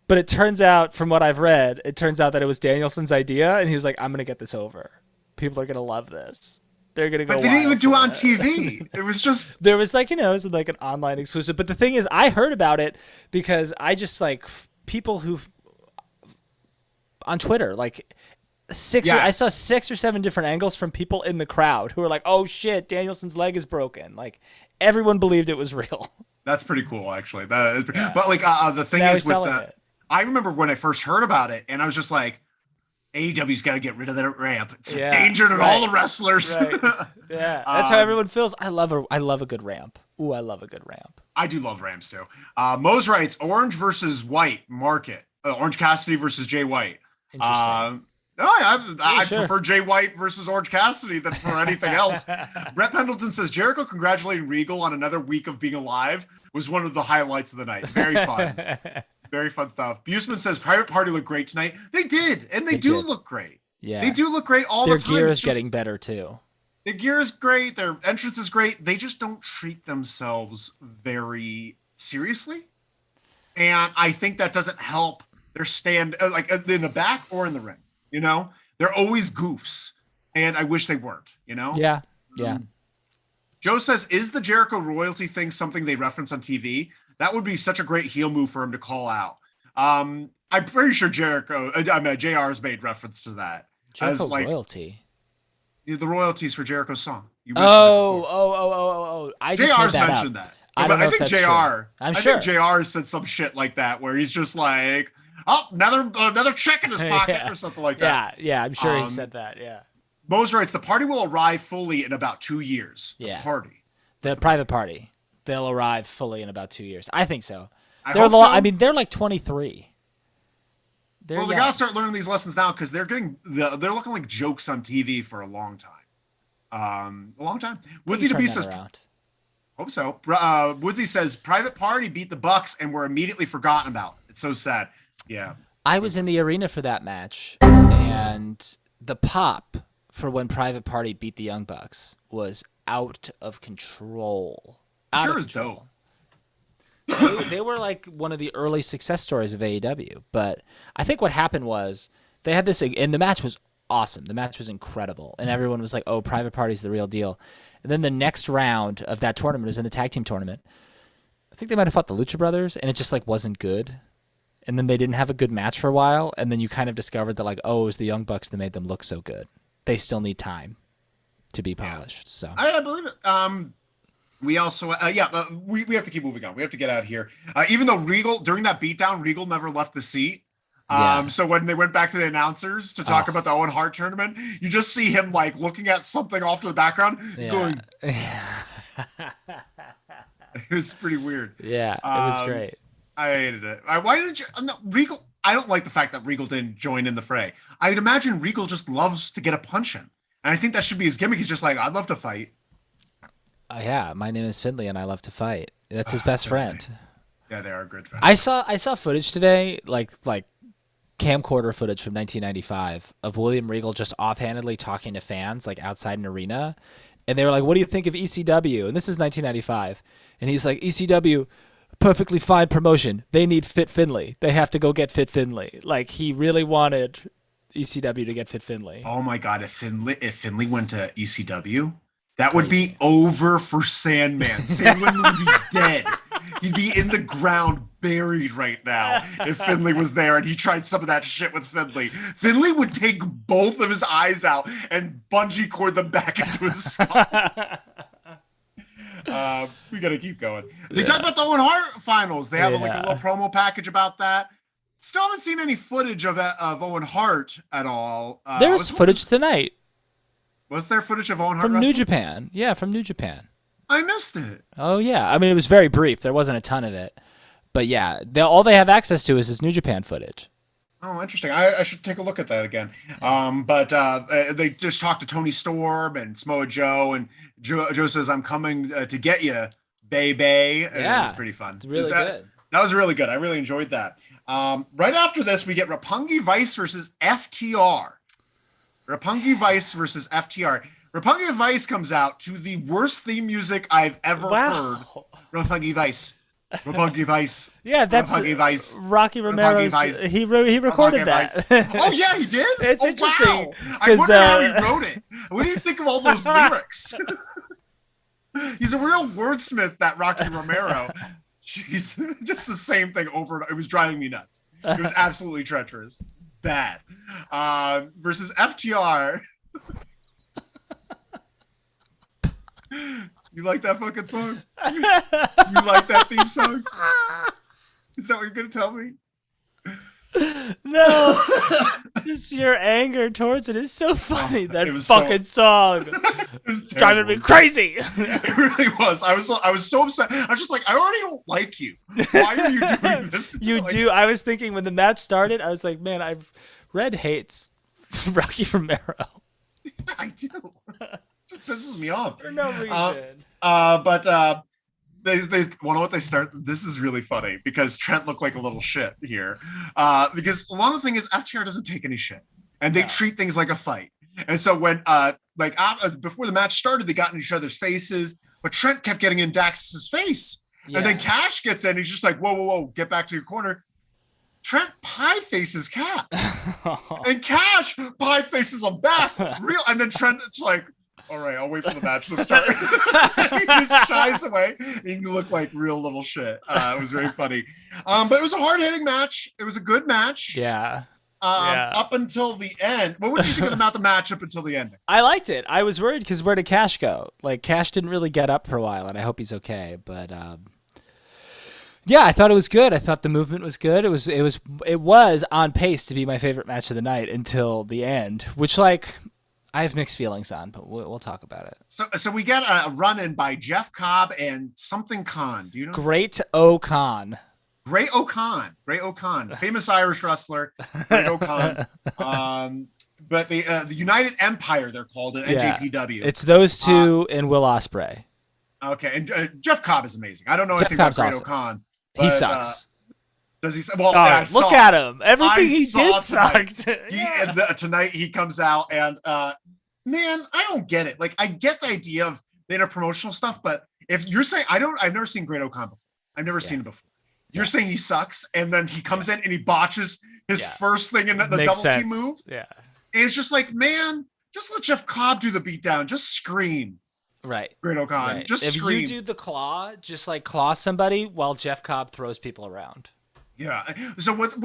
But it turns out, from what I've read, that it was Danielson's idea, and he was like, "I'm gonna get this over. People are gonna love this." They're gonna go. But they didn't even do it on TV. It was just there was it was like an online exclusive. But the thing is, I heard about it because I just people who on Twitter I saw 6 or 7 different angles from people in the crowd who were like, "Oh shit, Danielson's leg is broken." Like, everyone believed it was real. That's pretty cool, actually. That is, but the thing is with that, I remember when I first heard about it, and I was just like, AEW's got to get rid of that ramp. It's a danger to all the wrestlers. Right. Yeah, that's how everyone feels. I love a good ramp. Ooh, I love a good ramp. I do love ramps too. Mose writes, Orange versus White market. Orange Cassidy versus Jay White. Interesting. I prefer Jay White versus Orange Cassidy than for anything else. Brett Pendleton says, Jericho congratulating Regal on another week of being alive was one of the highlights of the night. Very fun. Very fun stuff. Buseman says Private Party looked great tonight. They did, and they do look great. Yeah, they do look great all the time. Their gear is getting better too. Their gear is great. Their entrance is great. They just don't treat themselves very seriously, and I think that doesn't help their stand, like in the back or in the ring. They're always goofs, and I wish they weren't. Yeah. Joe says, is the Jericho royalty thing something they reference on TV? That would be such a great heel move for him to call out. I'm pretty sure JR's made reference to that. Jericho royalty? The royalties for Jericho's song. I just JR's mentioned that. I don't know if that's JR, true. I'm sure. I think JR said some shit like that, where he's just like, oh, another check in his pocket or something like that. Yeah, I'm sure he said that, yeah. Bose writes, the party will arrive fully in about 2 years. The Private Party. They'll arrive fully in about 2 years. I think so. They're like 23. They gotta start learning these lessons now, because they're looking like jokes on TV for a long time. Woodsy DeB says, hope so. Woodsy says, Private Party beat the Bucks and were immediately forgotten about. It's so sad. Yeah. I was in the arena for that match, and the pop for when Private Party beat the Young Bucks was out of control. Sure is dope. They were like one of the early success stories of AEW, but I think what happened was they had this, and the match was awesome. The match was incredible, and everyone was like, "Oh, Private Party's the real deal." And then the next round of that tournament was in the tag team tournament. I think they might have fought the Lucha Brothers, and it just like wasn't good. And then they didn't have a good match for a while, and then you kind of discovered that like, oh, it was the Young Bucks that made them look so good. They still need time to be polished. So I believe it. We also, we have to keep moving on. We have to get out of here. Even though Regal, during that beatdown, Regal never left the seat. So when they went back to the announcers to talk about the Owen Hart tournament, you just see him like looking at something off to the background, going. It was pretty weird. Yeah, it was great. I hated it. Why did you, Regal? I don't like the fact that Regal didn't join in the fray. I'd imagine Regal just loves to get a punch in, and I think that should be his gimmick. He's just like, I'd love to fight. Yeah, my name is Finley, and I love to fight. That's his best friend. Yeah, they are good friends. I saw footage today, like camcorder footage from 1995 of William Regal just offhandedly talking to fans like outside an arena, and they were like, "What do you think of ECW?" And this is 1995, and he's like, "ECW, perfectly fine promotion. They need Fit Finley. They have to go get Fit Finley." Like he really wanted ECW to get Fit Finley. Oh my God! If Finley went to ECW. That would be over for Sandman. Sandman would be dead. He'd be in the ground, buried right now if Finley was there and he tried some of that shit with Finley. Finley would take both of his eyes out and bungee cord them back into his skull. We got to keep going. They talked about the Owen Hart finals. They have a little promo package about that. Still haven't seen any footage of Owen Hart at all. There's footage tonight. Was there footage of Owen Hart from New Japan? Yeah, from New Japan. I missed it. Oh yeah, I mean it was very brief. There wasn't a ton of it, but yeah, all they have access to is this New Japan footage. Oh, interesting. I should take a look at that again. But they just talked to Tony Storm and Samoa Joe, and Joe says, "I'm coming to get you, baby." And it was pretty fun. It's really good. That was really good. I really enjoyed that. Right after this, we get Roppongi Vice versus FTR. Roppongi Vice versus FTR. Roppongi Vice comes out to the worst theme music I've ever heard. Roppongi Vice. Roppongi Vice. Yeah, that's Roppongi Vice. Rocky Romero's. He recorded that. Oh yeah, he did. It's interesting. Wow. I wonder how he wrote it. What do you think of all those lyrics? He's a real wordsmith, that Rocky Romero. Jeez, just the same thing over and over. It was driving me nuts. It was absolutely treacherous. Bad. Versus FTR. You like that fucking song? You like that theme song? Is that what you're gonna tell me? No. Just your anger towards it is so funny. That fucking song. It was driving me crazy. It really was. I was so upset. I was just like, I already don't like you. Why are you doing this? You do. I was thinking when the match started, I was like, man, Red hates Rocky Romero. I do. It just pisses me off. For no reason. But they want to what they start. This is really funny because Trent looked like a little shit here. Because a lot of the thing is FTR doesn't take any shit, and they treat things like a fight. And so when before the match started, they got in each other's faces, but Trent kept getting in Dax's face, and then Cash gets in. He's just like, whoa, get back to your corner. Trent pie faces Cap, and Cash pie faces him back. And then Trent, it's like, all right, I'll wait for the match to start. He just shies away. He looked like real little shit. It was very funny. But it was a hard-hitting match. It was a good match. Yeah. Up until the end. What did you think about the match up until the ending? I liked it. I was worried because where did Cash go? Like, Cash didn't really get up for a while, and I hope he's okay. But yeah, I thought it was good. I thought the movement was good. It was on pace to be my favorite match of the night until the end, which like I have mixed feelings on, but we'll talk about it. So we get a run-in by Jeff Cobb and something Khan. Do you know? Great O'Khan. Great O'Khan, famous Irish wrestler. Great O'Khan. But the United Empire, they're called at NJPW. It's those two and Will Ospreay. Okay, and Jeff Cobb is amazing. I don't know anything Cobb's about Great awesome. O'Kon. He sucks. Does he? Well, look at him. Everything he did sucked. Tonight he comes out and man, I don't get it. Like, I get the idea of the interpromotional stuff, but if you're saying I've never seen Great O'Khan before. I've never seen him before. You're saying he sucks, and then he comes in and he botches his first thing in the double team move. Yeah, and it's just like, man, just let Jeff Cobb do the beatdown. Just scream. Right. Great-O-Khan. Right. Just if scream. you do the claw, just like claw somebody while Jeff Cobb throws people around. Yeah. So with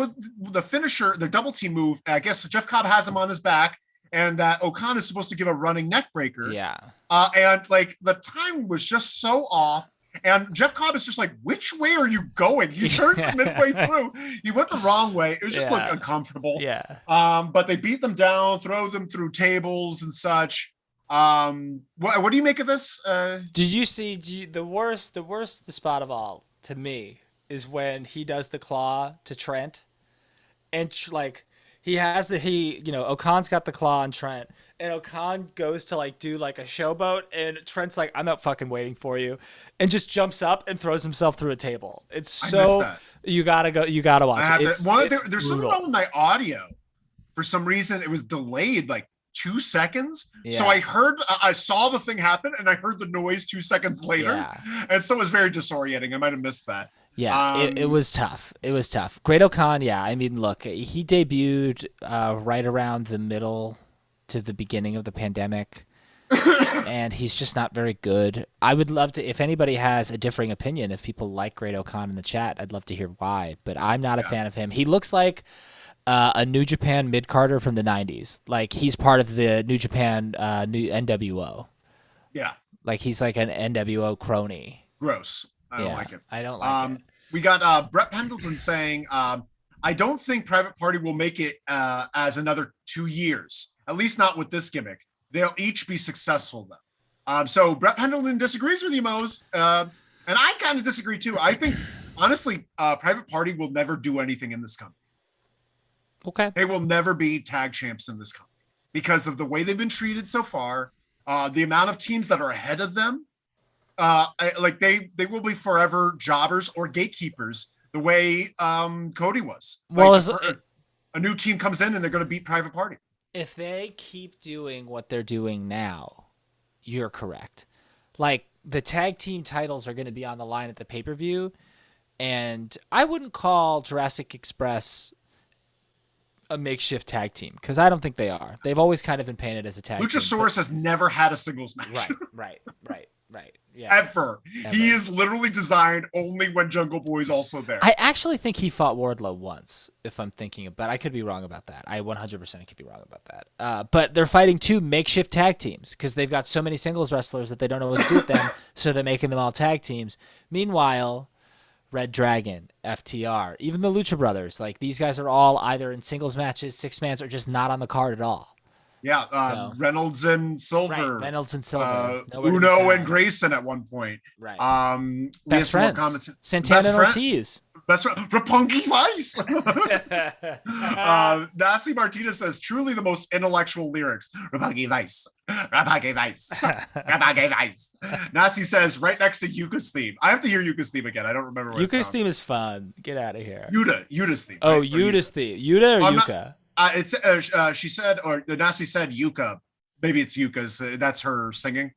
the finisher, the double team move, I guess Jeff Cobb has him on his back, and that O'Khan is supposed to give a running neck breaker. Yeah. And like the time was just so off. And Jeff Cobb is just like, which way are you going? He turns midway through. He went the wrong way. It was just like uncomfortable. Yeah. But they beat them down, throw them through tables and such. What do you make of this? Did you see the worst spot of all to me is when he does the claw to Trent, and like O'Khan's got the claw on Trent, and O'Khan goes to like do like a showboat, and Trent's like, I'm not fucking waiting for you, and just jumps up and throws himself through a table. It's so you gotta watch it. There's something wrong with my audio. For some reason, it was delayed like 2 seconds. Yeah. So I saw the thing happen, and I heard the noise 2 seconds later, and so it was very disorienting. I might have missed that. Yeah, it was tough. It was tough. Great-O-Khan, yeah. I mean, look, he debuted right around the middle to the beginning of the pandemic, and he's just not very good. I would love to, if anybody has a differing opinion, if people like Great-O-Khan in the chat, I'd love to hear why. But I'm not a fan of him. He looks like a New Japan mid-carder from the 90s. Like, he's part of the New Japan new NWO. Yeah. Like, he's like an NWO crony. Gross. I don't like it. I don't like it. We got Brett Pendleton saying, I don't think Private Party will make it as another 2 years, at least not with this gimmick. They'll each be successful, though. So Brett Pendleton disagrees with you, Mose. And I kind of disagree, too. I think, honestly, Private Party will never do anything in this company. Okay. They will never be tag champs in this company because of the way they've been treated so far, the amount of teams that are ahead of them. They will be forever jobbers or gatekeepers the way Cody was. Well, a new team comes in and they're going to beat Private Party. If they keep doing what they're doing now, you're correct. Like, the tag team titles are going to be on the line at the pay-per-view, and I wouldn't call Jurassic Express a makeshift tag team because I don't think they are. They've always kind of been painted as a tag Luchasaurus has never had a singles match. Right. Yeah. Ever. He is literally designed only when Jungle Boy's also there. I actually think he fought Wardlow once, if I'm thinking, but I could be wrong about that. I 100% could be wrong about that. But they're fighting two makeshift tag teams because they've got so many singles wrestlers that they don't know what to do with them, so they're making them all tag teams. Meanwhile, Red Dragon, FTR, even the Lucha Brothers, like these guys are all either in singles matches, six-mans, or just not on the card at all. Yeah, Reynolds and Silver. Right, Reynolds and Silver. Uno and Grayson at one point. Right. Best friends. Santana and Ortiz. Best friend. Rapungi Vice. Nasi Martinez says, truly the most intellectual lyrics. Rapungi Vice. Rapungi Vice. Rapungi Vice. Nasi says, right next to Yuka's theme. I have to hear Yuka's theme again. I don't remember what Yuka's theme is fun. Get out of here. Yuta's theme. Oh, right? Yuta's theme. Yuta or Yuka? She said, or the Nasi said Yuka. Maybe it's Yuka's. That's her singing.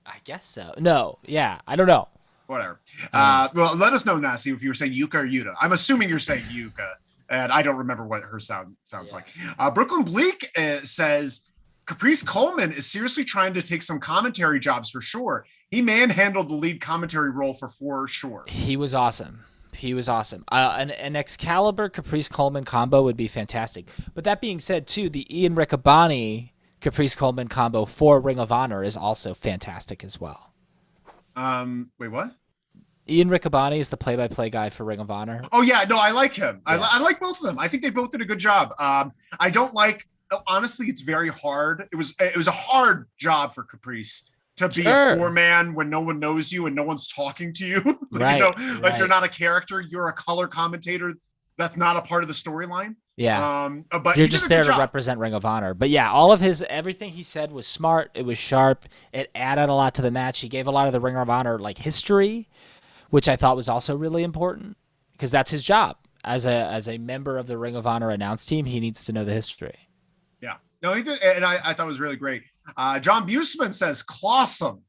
I guess so. No, yeah, I don't know. Whatever. Well, let us know, Nasi, if you were saying Yuka or Yuta. I'm assuming you're saying Yuka, and I don't remember what her sounds like. Brooklyn Bleak says Caprice Coleman is seriously trying to take some commentary jobs for sure. He manhandled the lead commentary role for sure. He was awesome. An Excalibur Caprice Coleman combo would be fantastic. But that being said, too, the Ian Riccaboni Caprice Coleman combo for Ring of Honor is also fantastic as well. Wait, what? Ian Riccaboni is the play-by-play guy for Ring of Honor. Oh yeah, no, I like him. Yeah. I like both of them. I think they both did a good job. I don't like. Honestly, it's very hard. It was a hard job for Caprice to be a four-man when no one knows you and no one's talking to you. Right, You're not a character. You're a color commentator. That's not a part of the storyline. Yeah. But you're just there to represent Ring of Honor. But yeah, everything he said was smart. It was sharp. It added a lot to the match. He gave a lot of the Ring of Honor history, which I thought was also really important because that's his job as a member of the Ring of Honor announce team. He needs to know the history. Yeah. No, he did, and I thought it was really great. John Busman says, "Clawsome,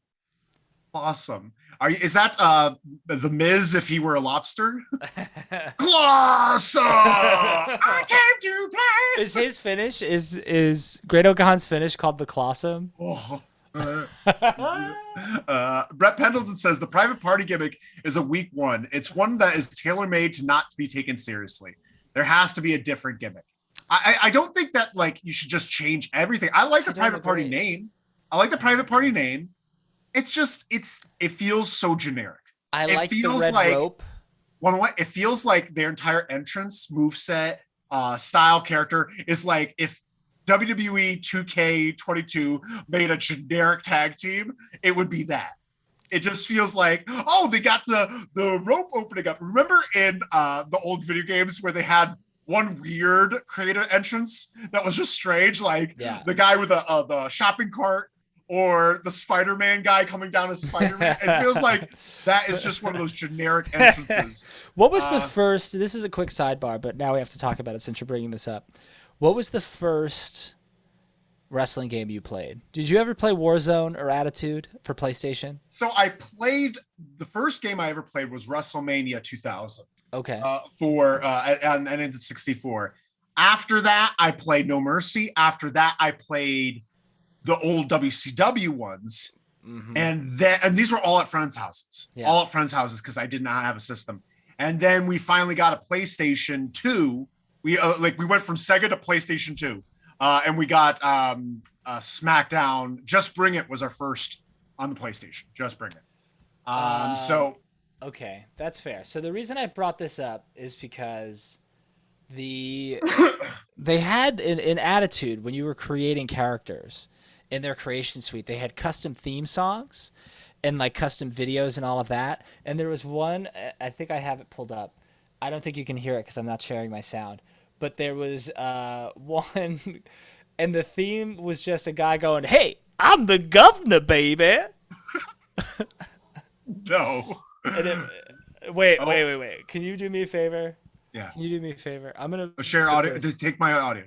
awesome." Is that the Miz if he were a lobster? Clawsome. I came to play. Is his finish is Great-O-Khan's finish called the Clawsome? Oh, Brett Pendleton says the private party gimmick is a weak one. It's one that is tailor-made to not be taken seriously. There has to be a different gimmick. I don't think that like you should just change everything. I like the private party name. It's just it feels so generic. I like the red rope. It feels like their entire entrance, moveset, style, character is like if WWE 2K22 made a generic tag team, it would be that. It just feels like, oh, they got the rope opening up. Remember in the old video games where they had one weird creator entrance that was just strange, like the guy with the shopping cart or the Spider-Man guy coming down as Spider-Man. It feels like that is just one of those generic entrances. What was the first? This is a quick sidebar, but now we have to talk about it since you're bringing this up. What was the first wrestling game you played? Did you ever play Warzone or Attitude for PlayStation? So I played, the first game I ever played was WrestleMania 2000. Okay. And into 64. After that, I played No Mercy. After that, I played the old WCW ones. Mm-hmm. And these were all at friends' houses. Yeah. All at friends' houses because I did not have a system. And then we finally got a PlayStation 2. We went from Sega to PlayStation 2. And we got SmackDown. Just Bring It was our first on the PlayStation. Just Bring It. Okay, that's fair. So the reason I brought this up is because they had in Attitude, when you were creating characters in their creation suite, they had custom theme songs and like custom videos and all of that. And there was one, I think I have it pulled up. I don't think you can hear it because I'm not sharing my sound. But there was one, and the theme was just a guy going, "Hey, I'm the governor, baby." No. Wait. Can you do me a favor? Yeah. Can you do me a favor? I'm gonna share audio. Take my audio.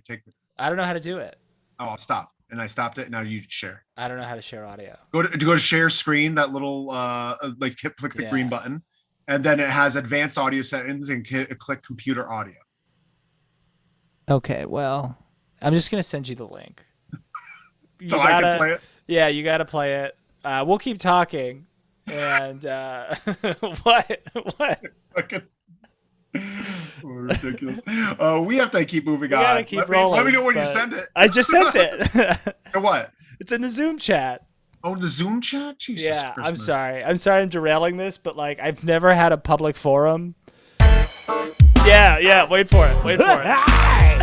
I don't know how to do it. Oh, I'll stop. And I stopped it. Now you share. I don't know how to share audio. Go to share screen. That little click the green button, and then it has advanced audio settings and click computer audio. Okay, well, I'm just gonna send you the link. So I can play it. Yeah, you gotta play it. We'll keep talking. And what? Ridiculous. We have to keep moving on. Let me know when you send it. I just sent it. What? It's in the Zoom chat. Oh, the Zoom chat? Jesus yeah, Christmas. I'm sorry I'm derailing this, but like I've never had a public forum. Yeah, wait for it. Hi!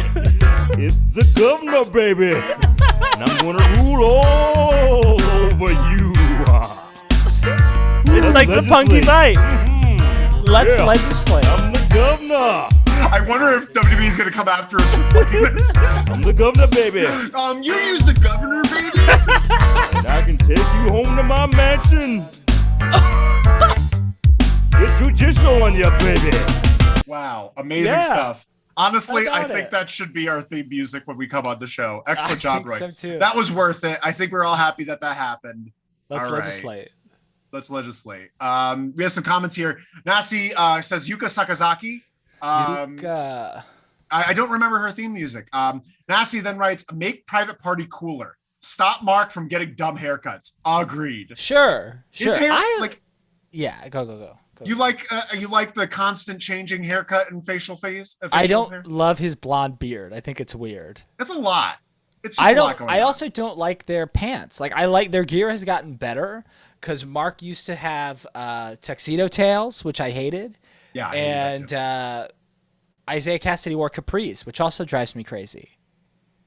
It's the governor, baby. And I'm gonna rule all over you. It's like the Punky Vice. Let's legislate. I'm the governor. I wonder if WWE is going to come after us for playing this. I'm the governor, baby. You use the governor, baby. And I can take you home to my mansion. Get judicial on you, baby. Wow, amazing stuff. Honestly, I think that should be our theme music when we come on the show. Excellent job, Roy. So too. That was worth it. I think we're all happy that happened. Let's legislate. Let's legislate. We have some comments here. Nasi says Yuka Sakazaki. Yuka. I don't remember her theme music. Nasi then writes, make private party cooler. Stop Mark from getting dumb haircuts. Agreed. Sure. His hair, yeah, go. You like the constant changing haircut and facial phase? I don't love his blonde beard. I think it's weird. That's a lot. It's just a lot going on. I also don't like their pants. Like I like their gear has gotten better because Mark used to have tuxedo tails, which I hated. Yeah, and Isaiah Cassidy wore capris, which also drives me crazy.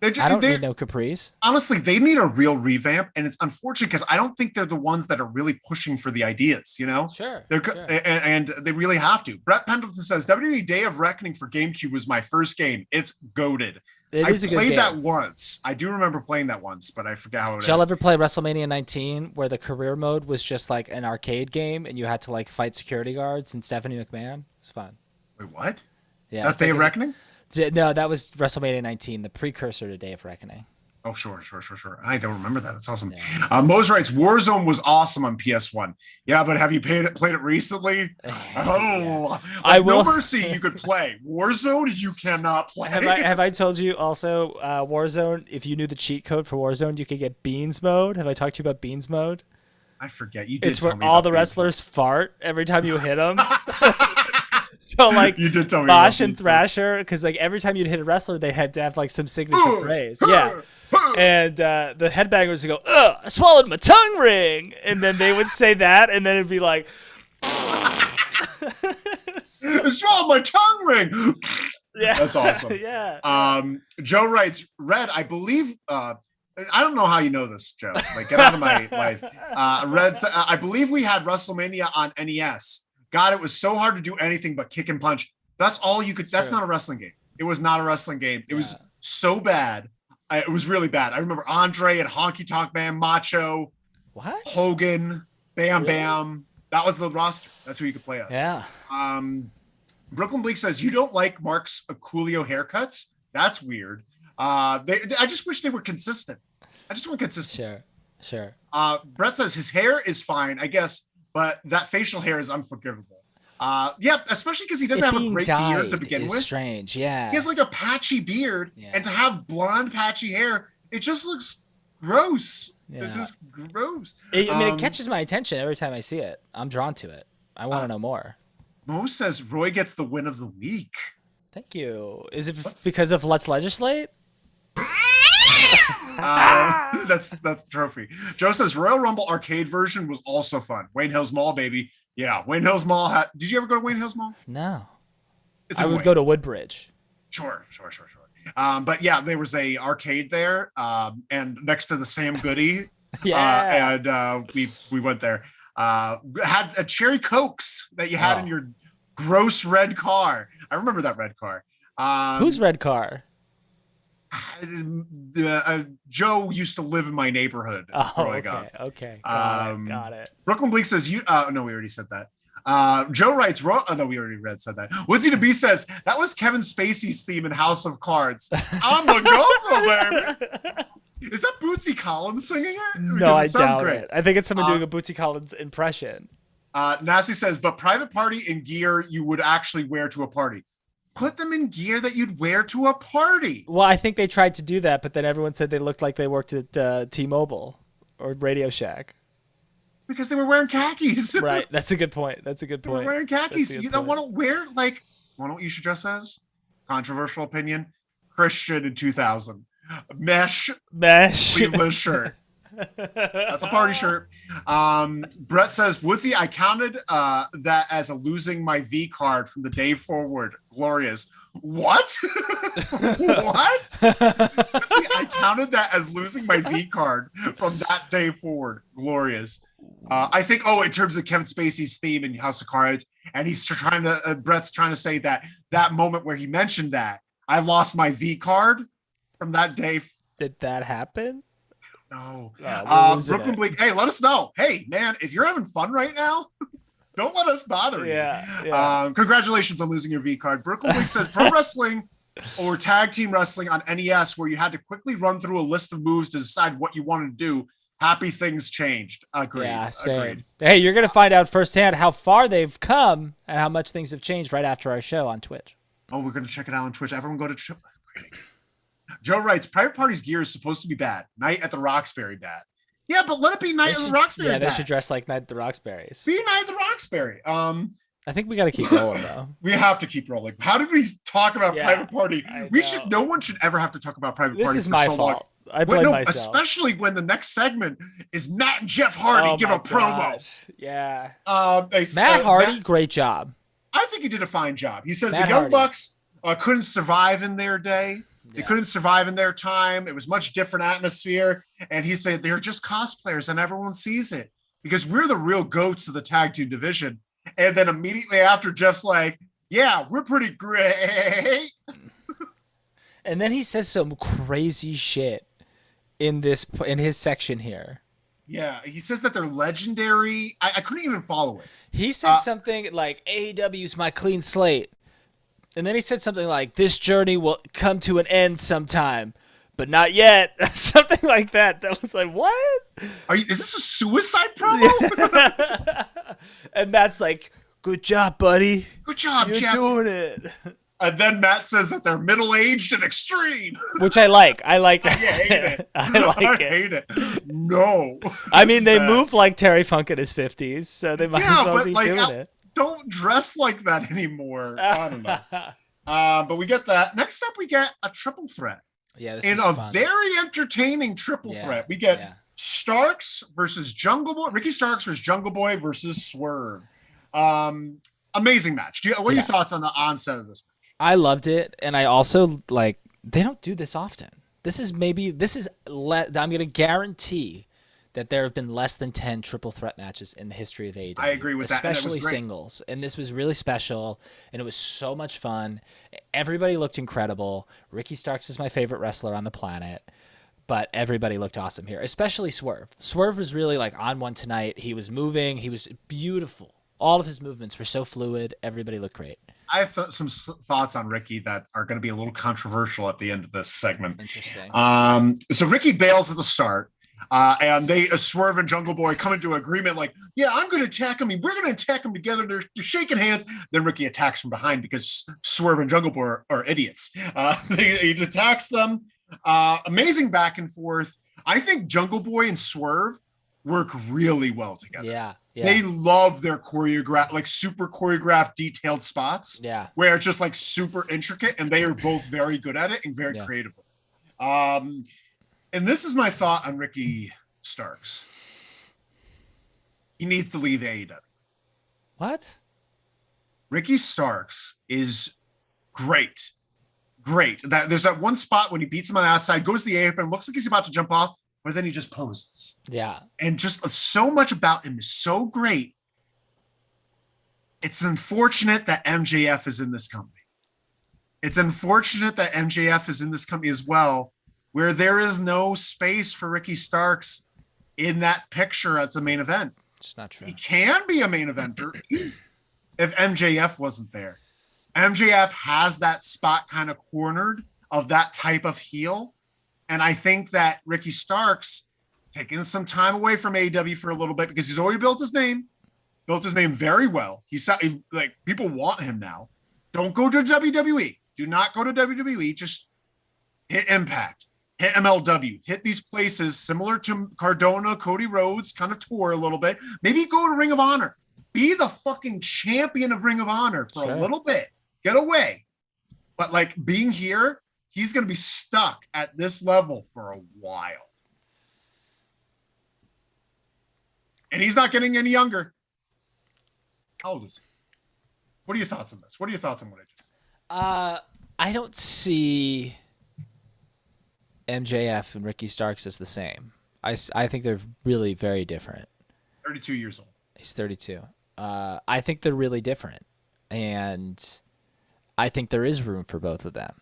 I don't need no capris. Honestly, they need a real revamp, and it's unfortunate because I don't think they're the ones that are really pushing for the ideas, you know? Sure. And they really have to. Brett Pendleton says, WWE Day of Reckoning for GameCube was my first game. It's goated. I played that once. I do remember playing that once, but I forgot how it is. Shall ever play WrestleMania 19 where the career mode was just like an arcade game and you had to like fight security guards and Stephanie McMahon? It's fun. Wait, what? Yeah. That's Day of Reckoning? No, that was WrestleMania 19, the precursor to Day of Reckoning. Oh, sure. I don't remember that. That's awesome. Yeah, Mose writes, Warzone was awesome on PS1. Yeah, but have you played it recently? I will. No Mercy you could play. Warzone you cannot play. Have I told you also Warzone, if you knew the cheat code for Warzone, you could get Beans mode? Have I talked to you about Beans mode? I forget. You did. It's where all the wrestlers fart every time you hit them. So like you did tell me Bosch and Thrasher, because like every time you'd hit a wrestler, they had to have like some signature phrase. Yeah. And the headbangers would go, "Ugh, I swallowed my tongue ring," and then they would say that, and then it'd be like, I swallowed my tongue ring. Yeah, that's awesome. Yeah. Joe writes, Red, I believe. I don't know how you know this, Joe. Like, get out of my life. Red, I believe we had WrestleMania on NES. God, it was so hard to do anything but kick and punch. That's all you could. That's not a wrestling game. It was not a wrestling game. It was so bad. It was really bad. I remember Andre and Honky Tonk Man, Macho, Hogan, Bam Bam. That was the roster. That's who you could play as. Yeah. Brooklyn Bleak says, you don't like Mark's Coolio haircuts? That's weird. I just wish they were consistent. I just want consistency. Sure. Brett says his hair is fine, I guess, but that facial hair is unforgivable. Especially because he doesn't have a great beard to begin with. Strange, yeah. He has like a patchy beard, and to have blonde patchy hair, it just looks gross. Yeah. It's just gross. It catches my attention every time I see it. I'm drawn to it. I want to know more. Mo says Roy gets the win of the week. Thank you. Is it because of Let's Legislate? That's the trophy. Joe says Royal Rumble arcade version was also fun. Wayne Hills Mall, baby. Yeah, Wayne Hills Mall. Did you ever go to Wayne Hills Mall? No. I would go to Woodbridge. Sure. But yeah, there was a arcade there, and next to the Sam Goody. Yeah. And we went there. Had a cherry Cokes that you had in your gross red car. I remember that red car. Whose red car? Joe used to live in my neighborhood. Okay. Got it. Brooklyn Bleak says no, we already said that. Joe writes, no, we already said that. Woodsy to B says that was Kevin Spacey's theme in House of Cards. I'm the governor, baby. Is that Bootsy Collins singing it? No, I doubt it. I think it's someone doing a Bootsy Collins impression. Nasty says, but private party in gear you would actually wear to a party. Put them in gear that you'd wear to a party. Well, I think they tried to do that, but then everyone said they looked like they worked at T-Mobile or Radio Shack. Because they were wearing khakis. Right. That's a good point. They were wearing khakis. You don't want to wear, like, want to know what you should dress as? Controversial opinion. Christian in 2000. Mesh sleeveless shirt. That's a party shirt. Brett says, Woodsy, I counted that as a losing my V card from the day forward. Glorious. What? What? Woodsy, I counted that as losing my V card from that day forward. Glorious. I think, in terms of Kevin Spacey's theme in House of Cards, and he's trying to, Brett's trying to say that moment where he mentioned that I lost my V card from that day. Did that happen? No. Brooklyn Bleak, hey, let us know. Hey, man, if you're having fun right now, don't let us bother you. Yeah. Congratulations on losing your V card. Brooklyn Bleak says pro wrestling or tag team wrestling on NES where you had to quickly run through a list of moves to decide what you wanted to do. Happy things changed. Agreed. Yeah, same. Agreed. Hey, you're going to find out firsthand how far they've come and how much things have changed right after our show on Twitch. Oh, we're going to check it out on Twitch. Everyone go to Twitch. Joe writes, private party's gear is supposed to be bad. Night at the Roxbury bad. Yeah, but let it be Night at the Roxbury bad. Yeah, they should dress like Night at the Roxbury's. Be Night at the Roxbury. I think we got to keep rolling, though. We have to keep rolling. How did we talk about private party? No one should ever have to talk about private party. This is my fault. Long. I blame myself. Especially when the next segment is Matt and Jeff Hardy give a promo. Yeah. Matt Hardy, great job. I think he did a fine job. He says the Young Bucks couldn't survive in their day. They couldn't survive in their time. It was much different atmosphere. And he said they're just cosplayers and everyone sees it because we're the real goats of the tag team division. And then immediately after, Jeff's like, yeah, we're pretty great. And then he says some crazy shit in his section here. Yeah, he says that they're legendary. I couldn't even follow it. He said something like, AEW's my clean slate. And then he said something like, this journey will come to an end sometime, but not yet. Something like that. That was like, what? Is this a suicide promo? And Matt's like, good job, buddy. Good job, You're Jeff. doing it. And then Matt says that they're middle-aged and extreme. Which I like. I like that. I hate it. I hate it. No. I mean, they move like Terry Funk in his 50s, so they might as well be doing it. Don't dress like that anymore. I don't know. But we get that. Next up, we get a triple threat. Yeah, this in a fun. Very entertaining triple threat. We get Starks versus Jungle Boy. Ricky Starks versus Jungle Boy versus Swerve. Amazing match. What are your thoughts on the onset of this match? I loved it, and I also they don't do this often. I'm going to guarantee that there have been less than 10 triple threat matches in the history of AEW. I agree with that. Especially singles. And this was really special, and it was so much fun. Everybody looked incredible. Ricky Starks is my favorite wrestler on the planet, but everybody looked awesome here, especially Swerve. Swerve was really on one tonight. He was moving. He was beautiful. All of his movements were so fluid. Everybody looked great. I have some thoughts on Ricky that are going to be a little controversial at the end of this segment. Interesting. So Ricky bails at the start, and they Swerve and Jungle Boy come into agreement I'm going to attack him. We're going to attack him together. They're shaking hands. Then Ricky attacks from behind because Swerve and Jungle Boy are idiots. He attacks them. Amazing back and forth. I think Jungle Boy and Swerve work really well together. Yeah. They love their super choreographed, detailed spots. Yeah. Where it's just super intricate, and they are both very good at it and very creative. And this is my thought on Ricky Starks. He needs to leave AEW. What? Ricky Starks is great. There's that one spot when he beats him on the outside, goes to the apron, looks like he's about to jump off, but then he just poses. Yeah. And just so much about him is so great. It's unfortunate that MJF is in this company. It's unfortunate that MJF is in this company as well, where there is no space for Ricky Starks in that picture as a main event. It's not true. He can be a main eventer if MJF wasn't there. MJF has that spot kind of cornered of that type of heel. And I think that Ricky Starks taking some time away from AEW for a little bit because he's already built his name very well. He's people want him now. Don't go to WWE. Do not go to WWE. Just hit Impact, hit MLW, hit these places similar to Cardona, Cody Rhodes, kind of tour a little bit. Maybe go to Ring of Honor. Be the fucking champion of Ring of Honor for a little bit. Get away. But being here, he's going to be stuck at this level for a while. And he's not getting any younger. How old is he? What are your thoughts on this? What are your thoughts on what I just said? I don't see MJF and Ricky Starks as the same. I think they're really very different. 32 years old. He's 32. I think they're really different. And I think there is room for both of them.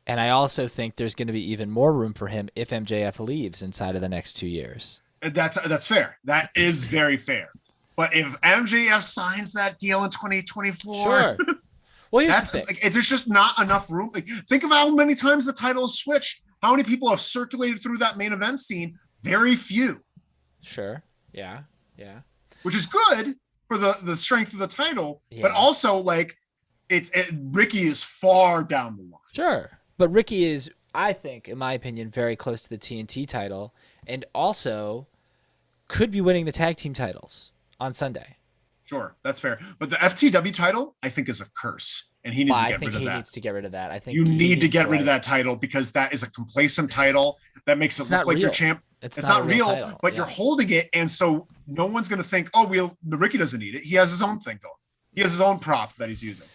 And I also think there's going to be even more room for him if MJF leaves inside of the next 2 years. That's fair. That is very fair. But if MJF signs that deal in 2024, sure. Well, here's the thing. There's just not enough room. Think of how many times the title has switched. How many people have circulated through that main event scene? Very few. Sure. Yeah. Which is good for the strength of the title, but also Ricky is far down the line. Sure. But Ricky is, I think, in my opinion, very close to the TNT title, and also could be winning the tag team titles on Sunday. Sure, that's fair. But the FTW title, I think, is a curse, and he needs to get rid of that. I think he needs to get rid of that. I think you need to get rid of that title because that is a complacent title that makes it look like you're champ. It's not real, title, but you're holding it, and so no one's going to think, Ricky doesn't need it. He has his own thing going. He has his own prop that he's using.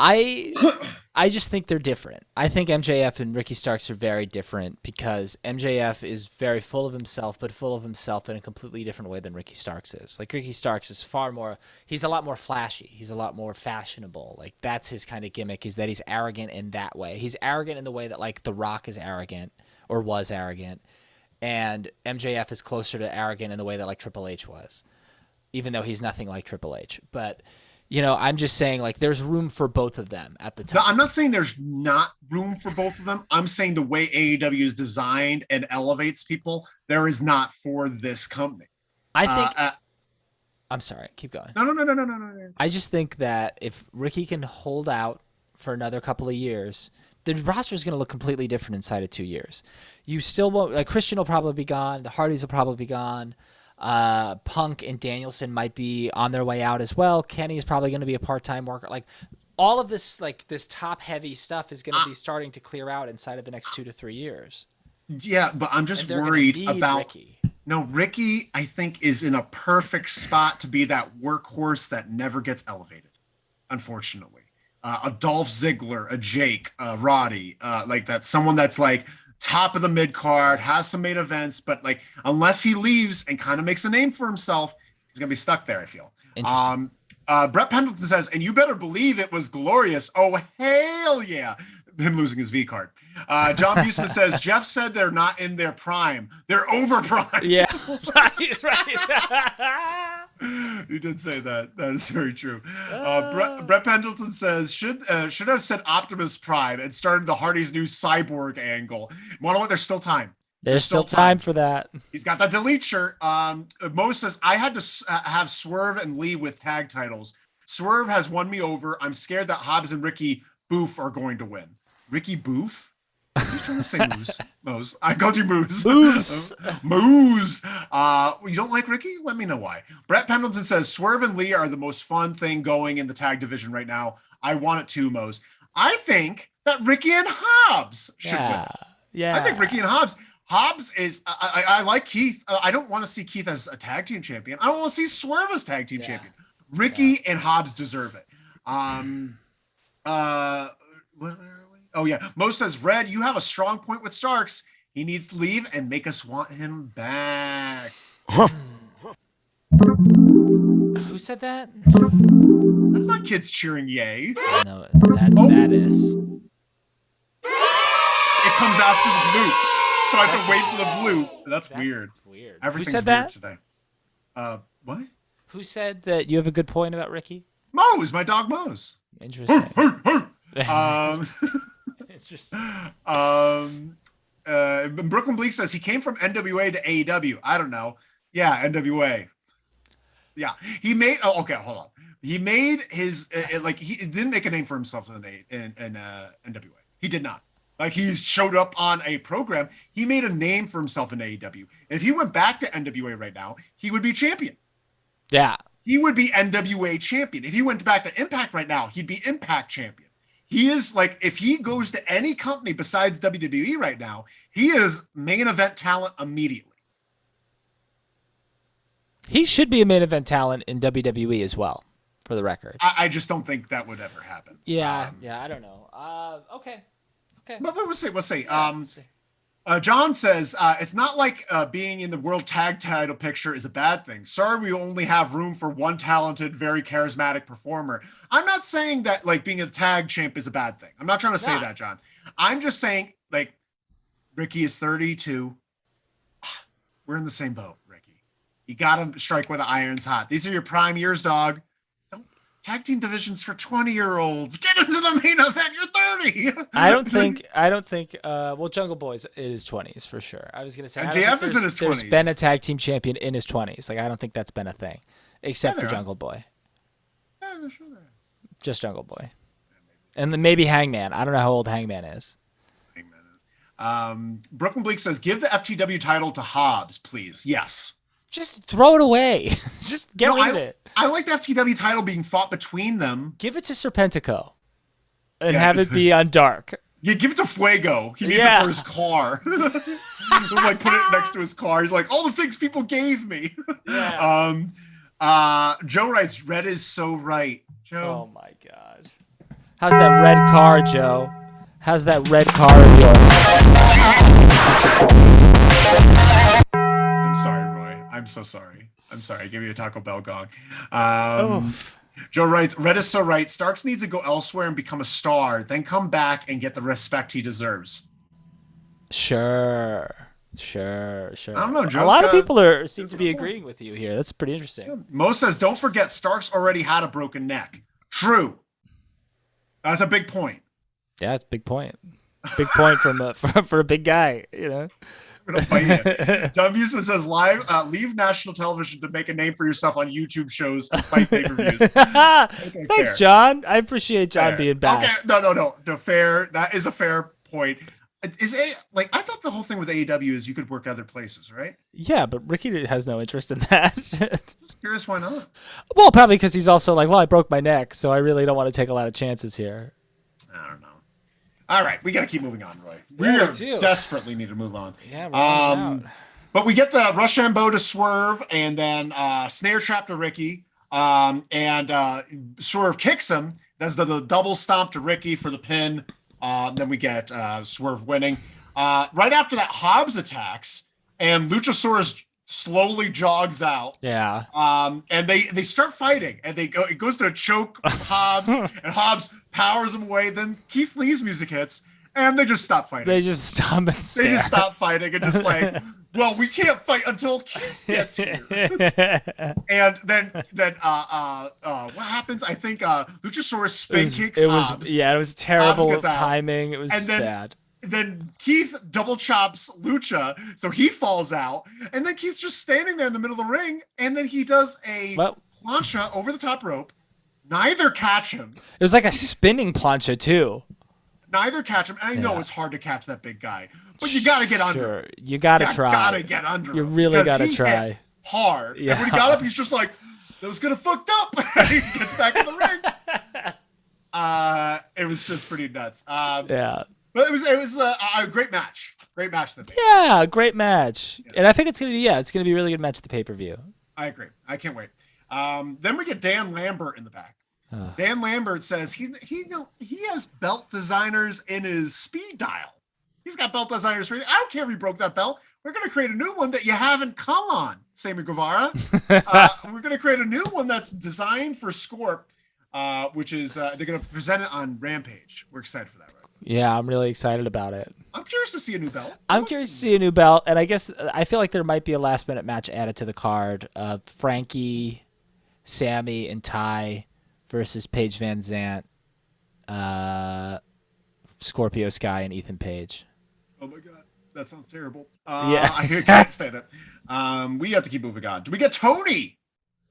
I just think they're different. I think MJF and Ricky Starks are very different because MJF is very full of himself, but full of himself in a completely different way than Ricky Starks is. Ricky Starks is he's a lot more flashy. He's a lot more fashionable. That's his kind of gimmick, is that he's arrogant in that way. He's arrogant in the way that The Rock is arrogant or was arrogant. And MJF is closer to arrogant in the way that Triple H was, even though he's nothing like Triple H. But I'm just saying, like, there's room for both of them at the time. No, I'm not saying there's not room for both of them. I'm saying the way AEW is designed and elevates people, there is not for this company. I think. I'm sorry. Keep going. No. I just think that if Ricky can hold out for another couple of years, the roster is going to look completely different inside of 2 years. You still won't. Like, Christian will probably be gone. The Hardys will probably be gone. Punk and Danielson might be on their way out as well. Kenny is probably going to be a part-time worker. Like, all of this, like, this top-heavy stuff is going to be starting to clear out inside of the next 2 to 3 years. Yeah, but I'm just worried about Ricky. No, Ricky, I think, is in a perfect spot to be that workhorse that never gets elevated, unfortunately. A Dolph Ziggler, a Jake, Roddy, like that, someone that's like top of the mid card, has some main events, but like unless he leaves and kind of makes a name for himself, he's gonna be stuck there, I feel. Interesting. Brett Pendleton says, and you better believe it was glorious. Oh, hell yeah. Him losing his V card. John Buseman says, Jeff said they're not in their prime. They're over prime. Yeah, right. You did say that. That is very true. Brett Pendleton says, should have said Optimus Prime and started the Hardy's new cyborg angle. Want to what? There's still time. There's still time for that. He's got that delete shirt. Mo says, I had to have Swerve and Lee with tag titles. Swerve has won me over. I'm scared that Hobbs and Ricky Boof are going to win. Ricky Boof? What are you trying to say, Moose? Moose. I called you Moose. Moose. Moose. You don't like Ricky? Let me know why. Brett Pendleton says, Swerve and Lee are the most fun thing going in the tag division right now. I want it too, Moose. I think that Ricky and Hobbs should win. Yeah. I think Ricky and Hobbs. Hobbs is, I like Keith. I don't want to see Keith as a tag team champion. I don't want to see Swerve as tag team champion. Ricky and Hobbs deserve it. Where are we? Oh yeah. Mo says, Red, you have a strong point with Starks. He needs to leave and make us want him back. Who said that? That's not kids cheering yay. No, that is. It comes after the bloop. So I have to wait for the bloop. That's weird. Weird. Everything's Who said that today. What? Who said that you have a good point about Ricky? Mose, my dog Mose. Interesting. Interesting. Brooklyn Bleak says he came from NWA to AEW. I don't know. Yeah, NWA. Yeah, he made. Oh, okay, hold on. He made his he didn't make a name for himself in NWA. He did not. Like, he showed up on a program. He made a name for himself in AEW. If he went back to NWA right now, he would be champion. Yeah. He would be NWA champion. If he went back to Impact right now, he'd be Impact champion. He is like, if he goes to any company besides WWE right now, he is main event talent immediately. He should be a main event talent in WWE as well, for the record. I just don't think that would ever happen. Yeah, I don't know. Okay. But we'll see. John says, it's not like being in the world tag title picture is a bad thing. Sorry, we only have room for one talented, very charismatic performer. I'm not saying that like being a tag champ is a bad thing. I'm not trying to say that, John. I'm just saying, like, Ricky is 32. We're in the same boat, Ricky. You got to strike where the iron's hot. These are your prime years, dog. Tag team divisions for 20-year-olds. Get into the main event. You're 30. I don't think. Well, Jungle Boy's in his 20s for sure. I was gonna say. MJF is in his 20s. There's been a tag team champion in his 20s. Like, I don't think that's been a thing, except for Jungle Boy. Yeah, sure. Just Jungle Boy, and then maybe Hangman. I don't know how old Hangman is. Brooklyn Bleak says, "Give the FTW title to Hobbs, please." Yes. Just throw it away. Just get rid of it. I like the FTW title being fought between them. Give it to Serpentico and have it be on Dark. Yeah, give it to Fuego. He needs it for his car. Like, put it next to his car. He's like, all the things people gave me. Yeah. Joe writes, Red is so right. Joe. Oh, my God. How's that red car, Joe? How's that red car of yours? I'm sorry, Roy. I'm so sorry. I'm sorry. I gave you a Taco Bell gong. Joe writes, Red is so right. Starks needs to go elsewhere and become a star, then come back and get the respect he deserves. Sure. Sure. I don't know. A lot of people seem to be agreeing with you here. That's pretty interesting. A lot of people seem to be agreeing with you here. That's pretty interesting. Yeah. Mo says, don't forget, Starks already had a broken neck. True. That's a big point. Yeah, it's a big point. Big point for a big guy, you know. I'm gonna fight you. John Busman says, leave national television to make a name for yourself on YouTube shows and fight pay-per-views. Okay, thanks, John. I appreciate John being back. Okay, no, fair. That is a fair point. I thought the whole thing with AEW is you could work other places, right? Yeah, but Ricky has no interest in that. Just curious, why not? Well, probably because he's also like, well, I broke my neck, so I really don't want to take a lot of chances here. I don't know. All right, we got to keep moving on, Roy. We desperately need to move on. Yeah, we're out. But we get the Rochambeau to Swerve, and then snare trap to Ricky, and Swerve kicks him. Does the double stomp to Ricky for the pin. Then we get Swerve winning. Right after that, Hobbs attacks, and Luchasaurus slowly jogs out. Yeah. And they start fighting, and it goes to choke Hobbs, and Hobbs powers him away. Then Keith Lee's music hits, and they just stop fighting. They just stop and stare. They just stop fighting and just like, well, we can't fight until Keith gets here. And then what happens? I think Luchasaurus spin kicks Hobbs. Yeah, it was terrible timing. It was bad. Then Keith double chops Lucha, so he falls out. And then Keith's just standing there in the middle of the ring, and then he does a plancha over the top rope. Neither catch him. It was like a spinning plancha too. Neither catch him. And I know it's hard to catch that big guy, but you got to get under. Sure, you got to try. You got to get under. You really got to try hard. Yeah. And when he got up, he's just like, "That was gonna fucked up." He gets back in the ring. It was just pretty nuts. Yeah. But it was a great match. Great match. Yeah, great match. Yeah. And I think it's gonna be it's gonna be a really good match at the pay-per-view. I agree. I can't wait. Then we get Dan Lambert in the back. Dan Lambert says he has belt designers in his speed dial. He's got belt designers ready. I don't care if he broke that belt. We're going to create a new one that you haven't come on, Sammy Guevara. We're going to create a new one that's designed for Scorp, which is they're going to present it on Rampage. We're excited for that, right? Yeah, I'm really excited about it. I'm curious to see a new belt. I'm curious to see a new belt, and I guess I feel like there might be a last-minute match added to the card of Frankie, Sammy, and Ty versus Paige Van Zant, Scorpio Sky, and Ethan Page. Oh my God, that sounds terrible. I can't stand it. We have to keep moving on. Do we get Tony?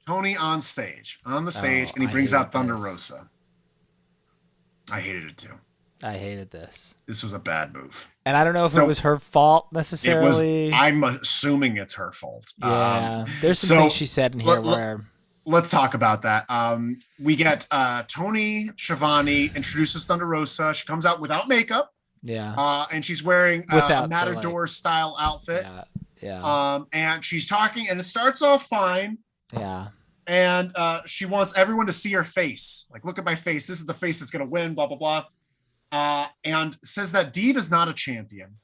Tony on the stage, and he brings out Thunder Rosa. I hated it too. I hated this. This was a bad move. And I don't know if it was her fault necessarily. I'm assuming it's her fault. Yeah. There's some things she said in here where... Let's talk about that. We get Tony Schiavone introduces Thunder Rosa. She comes out without makeup. Yeah. And she's wearing a Matador-style outfit. Yeah. And she's talking, and it starts off fine. Yeah. And she wants everyone to see her face. Like, look at my face. This is the face that's going to win, blah, blah, blah. And says that Deeb is not a champion.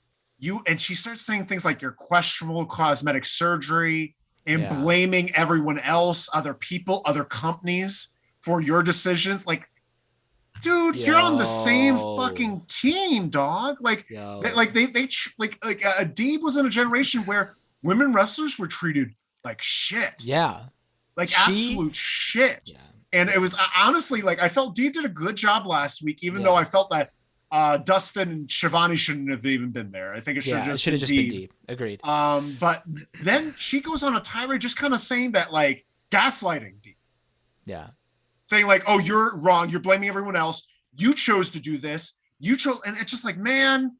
And she starts saying things like your questionable cosmetic surgery and blaming everyone else, other people, other companies for your decisions. Like, dude, you're on the same fucking team, dog. Like, Deeb was in a generation where women wrestlers were treated like shit. Yeah. Like absolute shit. Yeah. And it was honestly like I felt Deeb did a good job last week, even though I felt that Dustin and Shivani shouldn't have even been there. I think it should have just been Deeb. Agreed. But then she goes on a tirade just kind of saying that like gaslighting Deeb. Yeah. Saying like, oh, you're wrong. You're blaming everyone else. You chose to do this. You chose. And it's just like, man,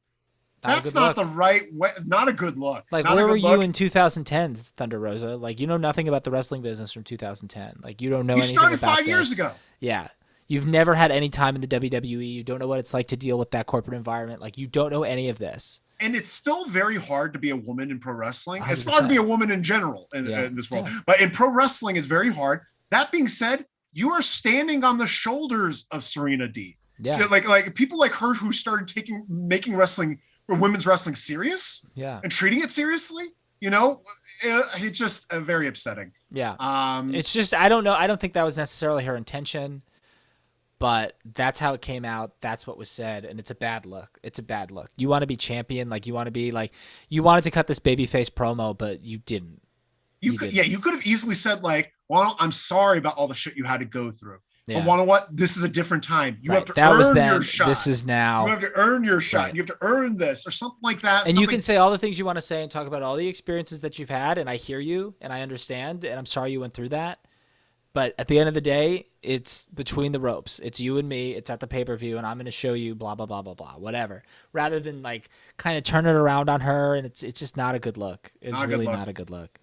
that's not the right way. Not a good look. Like, where were you in 2010, Thunder Rosa? Like, you know nothing about the wrestling business from 2010. Like, you don't know anything about this. You started 5 years ago. Yeah. You've never had any time in the WWE. You don't know what it's like to deal with that corporate environment. Like, you don't know any of this. And it's still very hard to be a woman in pro wrestling. 100%. It's hard to be a woman in general in this world. Yeah. But in pro wrestling, it's very hard. That being said, you are standing on the shoulders of Serena Deeb. Yeah. Like people like her who started making wrestling for women's wrestling serious. Yeah. And treating it seriously. You know, it's just very upsetting. Yeah. It's just, I don't know. I don't think that was necessarily her intention. But that's how it came out. That's what was said, and it's a bad look. It's a bad look. You want to be champion, like you want to be like you wanted to cut this babyface promo, but you didn't. You could have easily said like, "Well, I'm sorry about all the shit you had to go through." Yeah. But want to what? This is a different time. You have to earn your shot. This is now. You have to earn your shot. Right. You have to earn this or something like that. And you can say all the things you want to say and talk about all the experiences that you've had. And I hear you and I understand. And I'm sorry you went through that. But at the end of the day, it's between the ropes. It's you and me. It's at the pay-per-view. And I'm going to show you blah, blah, blah, blah, blah, whatever. Rather than like kind of turn it around on her. And it's just not a good look. It's really not a good look.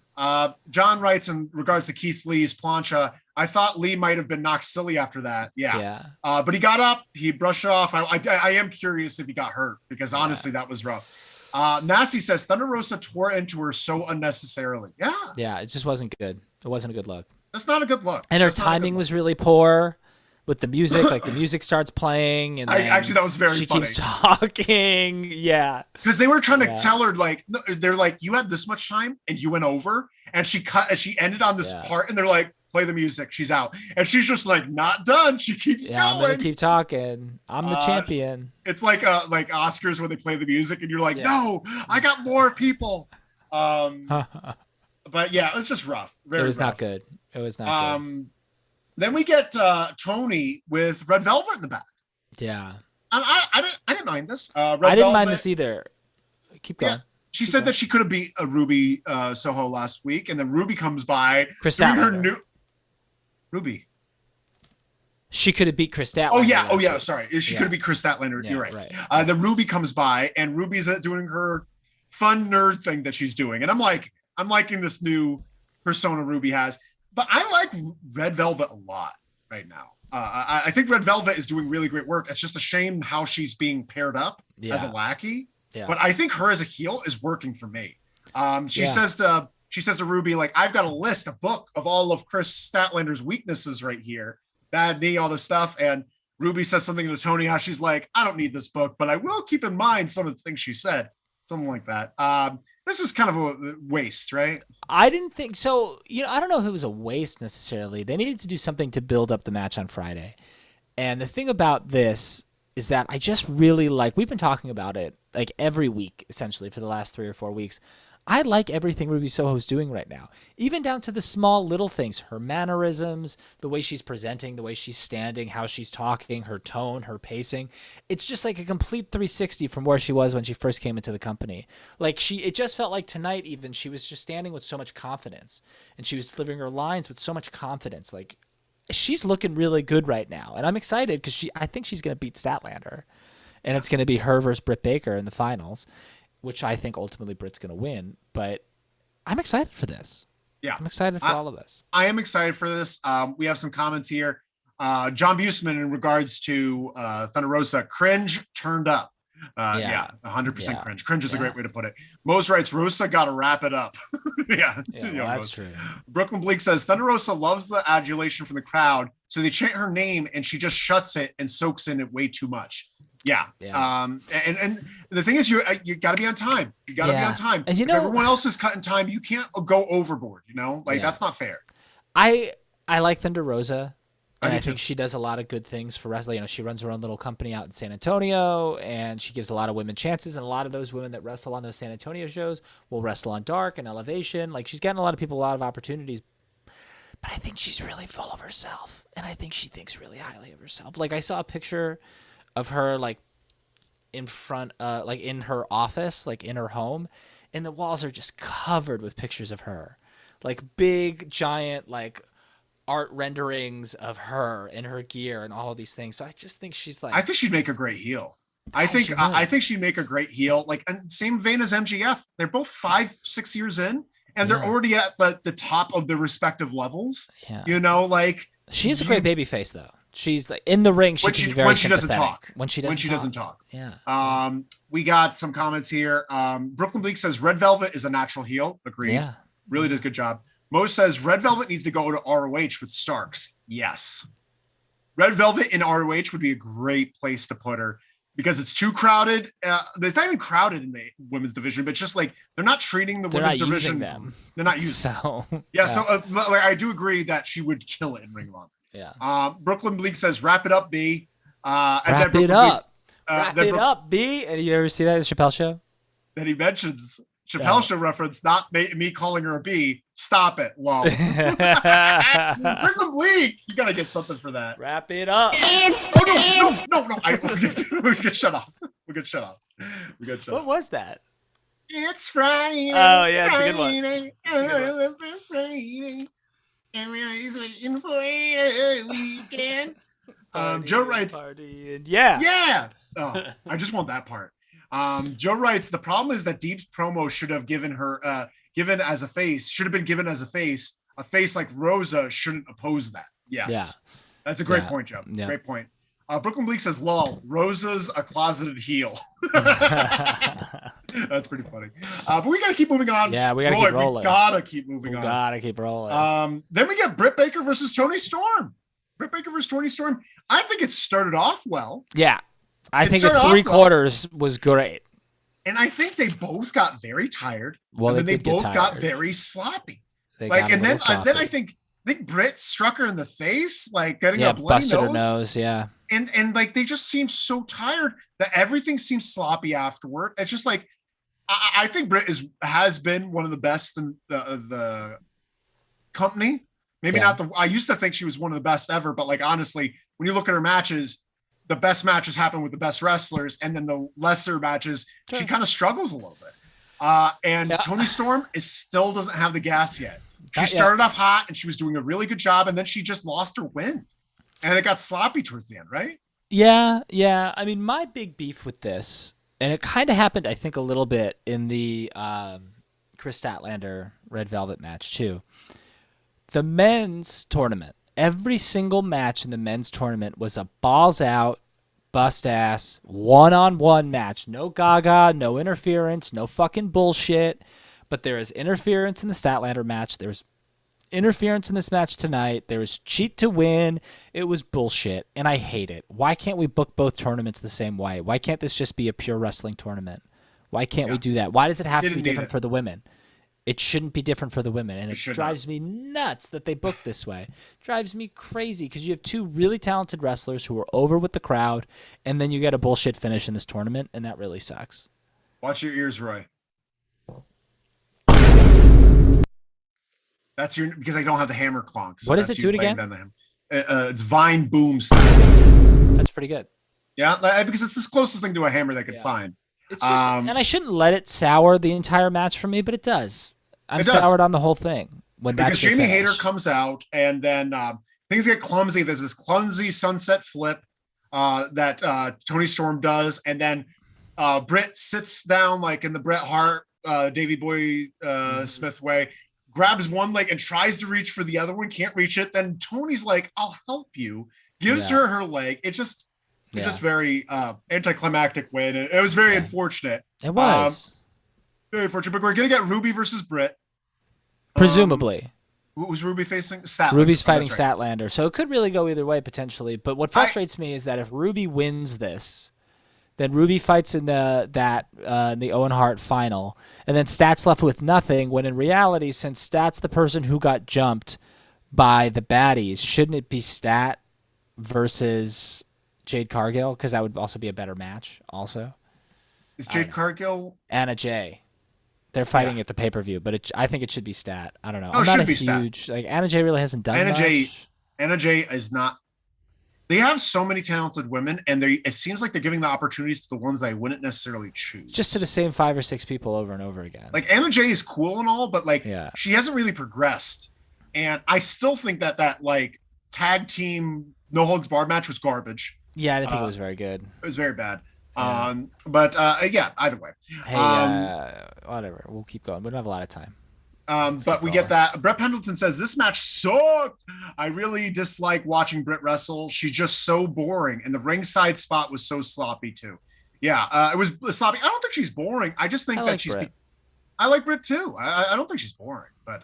John writes in regards to Keith Lee's plancha, I thought Lee might have been knocked silly after that. Yeah. But he got up, he brushed it off. I am curious if he got hurt because honestly, that was rough. Nasty says Thunder Rosa tore into her so unnecessarily. Yeah. It just wasn't good. It wasn't a good look. That's not a good look. And her timing was really poor with the music. Like the music starts playing and actually that was very she funny. Keeps talking. Yeah. Because they were trying to tell her like, they're like, you had this much time and you went over and she ended on this part and they're like, play the music. She's out. And she's just like, not done. She keeps going. I'm going to keep talking. I'm the champion. It's like Oscars when they play the music and you're like, no, I got more people. But yeah, it was just rough. It was not good. It was not good. Then we get Tony with Red Velvet in the back. Yeah. And I didn't mind this. I didn't mind this either. Keep going. Yeah. She said that she could have beat Ruby Soho last week, and then Ruby comes by. Chris Statlander. Ruby. She could have beat Chris Statlander. Oh yeah. Sorry, she could have beat Chris Statlander. You're right. Then Ruby comes by, and Ruby's doing her fun nerd thing that she's doing, and I'm liking this new persona Ruby has. But I like Red Velvet a lot right now. I think Red Velvet is doing really great work. It's just a shame how she's being paired up as a lackey. Yeah. But I think her as a heel is working for me. She says to Ruby, like, I've got a book of all of Chris Statlander's weaknesses right here. Bad knee, all this stuff. And Ruby says something to Tony, how she's like, I don't need this book, but I will keep in mind some of the things she said. Something like that. This is kind of a waste, right? I didn't think so. I don't know if it was a waste necessarily. They needed to do something to build up the match on Friday. And the thing about this is that I just really we've been talking about it like every week, essentially, for the last 3 or 4 weeks. I like everything Ruby Soho's doing right now, even down to the small little things, her mannerisms, the way she's presenting, the way she's standing, how she's talking, her tone, her pacing. It's just like a complete 360 from where she was when she first came into the company. It just felt like tonight even she was just standing with so much confidence and she was delivering her lines with so much confidence. Like she's looking really good right now. And I'm excited because I think she's going to beat Statlander and it's going to be her versus Britt Baker in the finals, which I think ultimately Britt's going to win. But I'm excited for this. Yeah. I'm excited for all of this. I am excited for this. We have some comments here. John Buseman in regards to Thunder Rosa, cringe turned up. 100% cringe. Cringe is a great way to put it. Mose writes, Rosa got to wrap it up. That's true. Brooklyn Bleak says, Thunder Rosa loves the adulation from the crowd, so they chant her name and she just shuts it and soaks in it way too much. Yeah. And the thing is, you got to be on time. You got to be on time. And if everyone else is cutting time, you can't go overboard. That's not fair. I like Thunder Rosa. And I think she does a lot of good things for wrestling. She runs her own little company out in San Antonio, and she gives a lot of women chances. And a lot of those women that wrestle on those San Antonio shows will wrestle on Dark and Elevation. She's getting a lot of people a lot of opportunities. But I think she's really full of herself, and I think she thinks really highly of herself. I saw a picture of her in front, in her office, in her home, and the walls are just covered with pictures of her, big, giant, art renderings of her and her gear and all of these things. So I just think she's I think she'd make a great heel. I think she'd make a great heel. And same vein as MGF. They're both 5-6 years in, and they're already at the top of their respective levels. Yeah. She's a great baby face though. She's in the ring. She can be very when she doesn't talk. When she doesn't talk. Yeah. We got some comments here. Brooklyn Bleak says Red Velvet is a natural heel. Agreed. Yeah. Really does a good job. Mo says Red Velvet needs to go to ROH with Starks. Yes. Red Velvet in ROH would be a great place to put her because it's too crowded. It's not even crowded in the women's division, but just they're not treating the women's division. Them. They're not using them. So I do agree that she would kill it in Ring of Honor. Yeah. Brooklyn Bleak says, "Wrap it up, B." Wrap it up. Wrap it up, B. And you ever see that at the Chappelle Show? Then he mentions Chappelle Show reference, not me calling her a B. Stop it, lol. Brooklyn Bleak, you gotta get something for that. Wrap it up. No. We can shut off. We can shut off. What was that? It's Friday. Oh yeah, it's a good one. Friday. Everybody's waiting for a weekend. Joe writes, yeah. Oh, I just want that part. Joe writes, the problem is that Deep's promo should have given her given as a face, should have been given as a face. A face like Rosa shouldn't oppose that. Yes. Yeah. That's a great point, Joe. Yeah. Great point. Brooklyn Bleak says, lol, Rosa's a closeted heel. That's pretty funny. But we got to keep moving on. Yeah, we got to keep rolling. We got to keep moving on. We got to keep rolling. Then we get Britt Baker versus Toni Storm. Britt Baker versus Toni Storm. I think it started off well. Yeah. I think the 3 quarters was great. And I think they both got very tired. Well, and then they both got very sloppy. Then I think Britt struck her in the face, like getting a bloody busted her nose. Yeah. And like they just seemed so tired that everything seems sloppy afterward. It's just like I think Britt has been one of the best in the company. Maybe not I used to think she was one of the best ever, but like honestly, when you look at her matches, the best matches happen with the best wrestlers, and then the lesser matches, she kind of struggles a little bit. Toni Storm still doesn't have the gas yet. She started off hot and she was doing a really good job, and then she just lost her wind. And it got sloppy towards the end, right? Yeah. I mean, my big beef with this, and it kind of happened, I think, a little bit in the Chris Statlander Red Velvet match, too. The men's tournament, every single match in the men's tournament was a balls out, bust ass, one-on-one match. No gaga, no interference, no fucking bullshit. But there is interference in the Statlander match. There's interference in this match tonight. There was cheat to win. It was bullshit, and I hate it. Why can't we book both tournaments the same way? Why can't this just be a pure wrestling tournament? Why can't we do that? Why does it have to be different for the women? It shouldn't be different for the women, and it drives me nuts that they book this way. It drives me crazy because you have 2 really talented wrestlers who are over with the crowd, and then you get a bullshit finish in this tournament, and that really sucks. Watch your ears, Roy. That's because I don't have the hammer clonk. So what does it do it again? It's Vine Boom style. That's pretty good. Yeah, because it's the closest thing to a hammer they could find. It's just, and I shouldn't let it sour the entire match for me, but it does. I'm soured on the whole thing because Jamie Hayter comes out, and then things get clumsy. There's this clumsy sunset flip that Toni Storm does, and then Britt sits down like in the Bret Hart, Davey Boy Smith way. Grabs one leg and tries to reach for the other one, can't reach it. Then Tony's like, I'll help you. Gives her leg. It's just very anticlimactic win. And it was very unfortunate. It was. Very unfortunate. But we're going to get Ruby versus Britt. Presumably. Who was Ruby facing? Statlander. Ruby's fighting Statlander. So it could really go either way, potentially. But what frustrates me is that if Ruby wins this, then Ruby fights in the Owen Hart final, and then Stat's left with nothing, when in reality, since Stat's the person who got jumped by the baddies, shouldn't it be Stat versus Jade Cargill? Because that would also be a better match also. Is Jade Cargill? Anna Jay. They're fighting at the pay-per-view, but I think it should be Stat. I don't know. I'm not a huge... Like, Anna Jay really hasn't done much. Anna Jay is not... They have so many talented women, and it seems like they're giving the opportunities to the ones they wouldn't necessarily choose. Just to the same 5 or 6 people over and over again. Like, Anna Jay is cool and all, but like she hasn't really progressed. And I still think that like tag team no holds barred match was garbage. Yeah, I didn't think it was very good. It was very bad. Yeah. But either way. Hey, whatever. We'll keep going. We don't have a lot of time. But we get that. Brett Pendleton says, this match sucked. I really dislike watching Britt wrestle. She's just so boring. And the ringside spot was so sloppy too. Yeah, it was sloppy. I don't think she's boring. I just think she's... I like Britt too. I don't think she's boring, but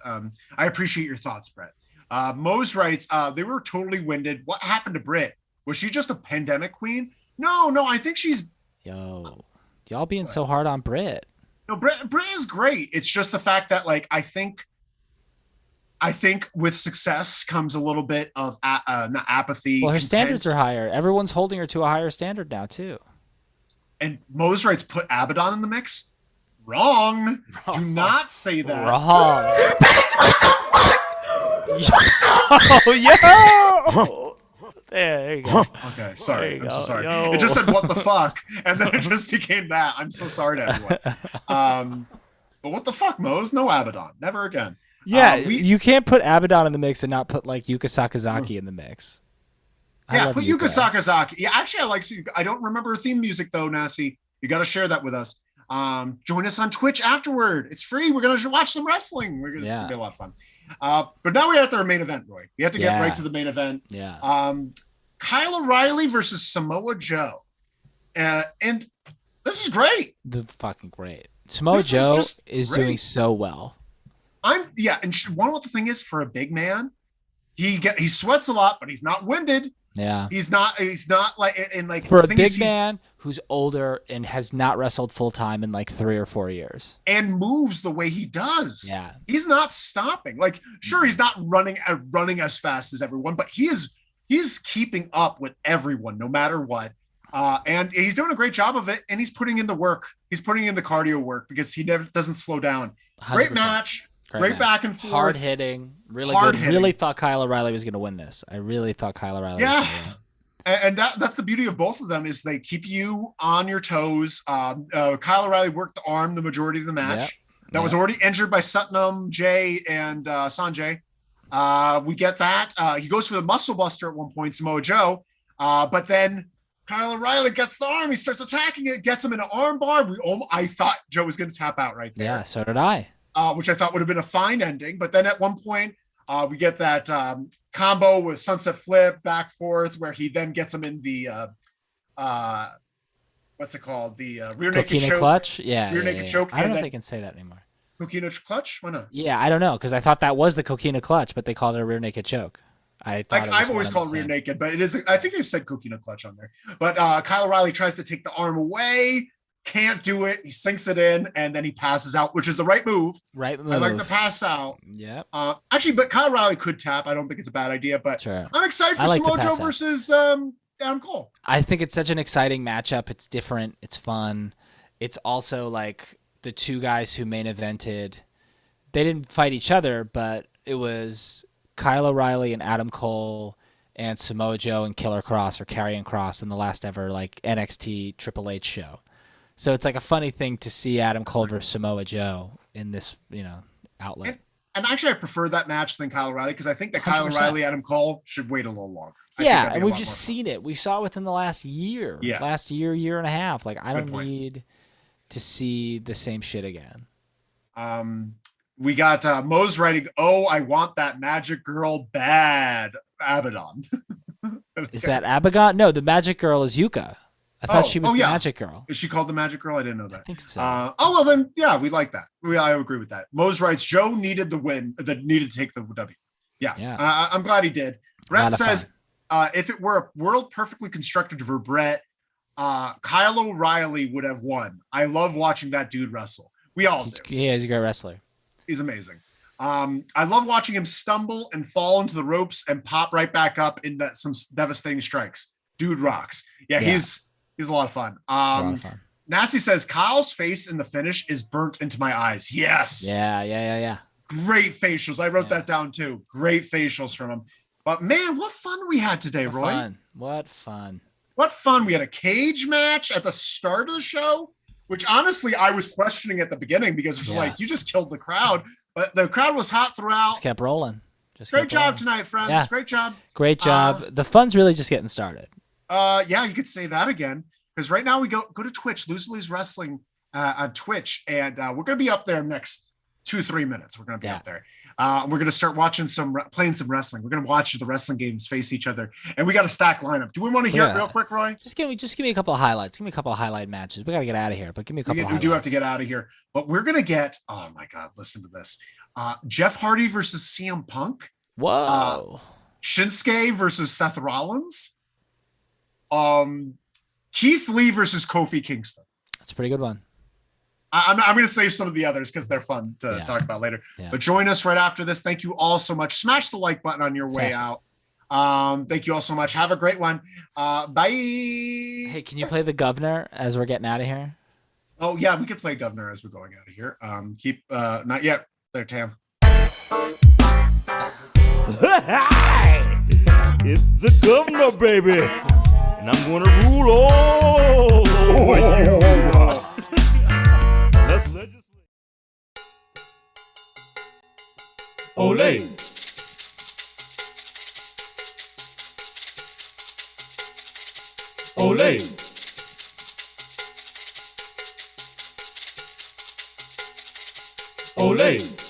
I appreciate your thoughts, Brett. Mose writes, they were totally winded. What happened to Britt? Was she just a pandemic queen? No, I think she's... Yo, y'all being so hard on Britt. No, Britt is great. It's just the fact that, like, I think I think with success comes a little bit of not apathy. Well, her standards are higher. Everyone's holding her to a higher standard now too. And Mo's Rights put Abaddon in the mix. Wrong. Do not say that. Wrong. Yo! There you go. Okay, sorry. I'm so sorry. Yo. It just said what the fuck, and then it just became that. I'm so sorry to everyone. But what the fuck, Mo's? No Abaddon. Never again. Yeah, you can't put Abaddon in the mix and not put like Yuka Sakazaki in the mix. Yeah, put Yuka Sakazaki. Yeah, actually, I like Yuka. I don't remember her theme music though, Nasi. You got to share that with us. Join us on Twitch afterward. It's free. We're gonna watch some wrestling. It's gonna be a lot of fun. But now we're at our main event, Roy. We have to get right to the main event. Yeah. Kyle O'Reilly versus Samoa Joe, and this is great. Fucking great. Samoa Joe is doing so well. And one of the thing is, for a big man, he sweats a lot, but he's not winded. Yeah. He's not like, and like, for a big man who's older and has not wrestled full time in like 3 or 4 years and moves the way he does. Yeah. He's not stopping. Like, sure, he's not running as fast as everyone, but he's keeping up with everyone no matter what. And he's doing a great job of it, and he's putting in the work. He's putting in the cardio work because he never doesn't slow down. 100%. Great match. Great back and forth. Hard hitting. Really good. Really thought Kyle O'Reilly was going to win this. I really thought Kyle O'Reilly was going to win. And that's the beauty of both of them is they keep you on your toes. Kyle O'Reilly worked the arm the majority of the match. That was already injured by Satnam, Jay, and Sanjay. We get that. He goes for the muscle buster at one point, Samoa Joe. But then Kyle O'Reilly gets the arm. He starts attacking it, gets him in an arm bar. I thought Joe was going to tap out right there. Yeah, so did I. Which I thought would have been a fine ending. But then at one point, we get that combo with Sunset Flip back forth, where he then gets him in the what's it called? The rear naked choke. Clutch? Yeah. Rear naked choke. I don't know if they can say that anymore. Coquina clutch? Why not? Yeah, I don't know, because I thought that was the coquina clutch, but they called it a rear naked choke. I've always called rear naked, but it is. I think they've said coquina clutch on there. But Kyle O'Reilly tries to take the arm away. Can't do it. He sinks it in, and then he passes out, which is the right move. Right move. I like the pass out. Yeah. Actually, but Kyle O'Reilly could tap. I don't think it's a bad idea, but sure. I'm excited for Samoa Joe versus Adam Cole. I think it's such an exciting matchup. It's different. It's fun. It's also like the two guys who main evented. They didn't fight each other, but it was Kyle O'Reilly and Adam Cole and Samoa Joe and Killer Cross or Karrion Kross in the last ever like NXT Triple H show. So it's like a funny thing to see Adam Cole versus Samoa Joe in this, outlet. And actually, I prefer that match than Kyle O'Reilly because I think that 100%. Kyle O'Reilly, Adam Cole should wait a little longer. And we've just seen it. We saw it within the last year, year and a half. Like, I don't need to see the same shit again. We got Mo's writing, I want that magic girl bad, Abaddon. Is that Abaddon? No, the magic girl is Yuka. I thought she was the magic girl. Is she called the magic girl? I didn't know that. I think so. Well then, yeah, we like that. I agree with that. Mose writes, Joe needed the win, that needed to take the W. Yeah. I'm glad he did. Brett says, if it were a world perfectly constructed for Brett, Kyle O'Reilly would have won. I love watching that dude wrestle. We all do. Yeah, he's a great wrestler. He's amazing. I love watching him stumble and fall into the ropes and pop right back up in some devastating strikes. Dude rocks. Yeah. He's a lot of fun. Nasty says Kyle's face in the finish is burnt into my eyes. Yes. Yeah. Great facials. I wrote that down too. Great facials from him. But man, what fun we had today, Roy. What fun. We had a cage match at the start of the show, which honestly I was questioning at the beginning because it was like, you just killed the crowd. But the crowd was hot throughout. Just kept rolling. Great job tonight, friends. Yeah. Great job. Great job. The fun's really just getting started. You could say that again. Because right now we go to Twitch, Lose Wrestling on Twitch, and we're going to be up there next 2-3 minutes. We're going to be up there. We're going to start watching playing some wrestling. We're going to watch the wrestling games face each other, and we got a stack lineup. Do we want to hear it real quick, Roy? Just give me a couple of highlights. Give me a couple of highlight matches. We got to get out of here, but give me a couple. We do have to get out of here, but we're going to get. Oh my God! Listen to this. Jeff Hardy versus CM Punk. Whoa. Shinsuke versus Seth Rollins. Keith Lee versus Kofi Kingston. That's a pretty good one. I'm going to save some of the others because they're fun to talk about later. Yeah. But join us right after this. Thank you all so much. Smash the like button on your way out. Thank you all so much. Have a great one. Bye. Hey, can you play the governor as we're getting out of here? Oh, yeah, we could play governor as we're going out of here. Not yet. There, Tam. It's the governor, baby. And I'm going to rule all over you. Let's legislate. Ole. Ole. Ole.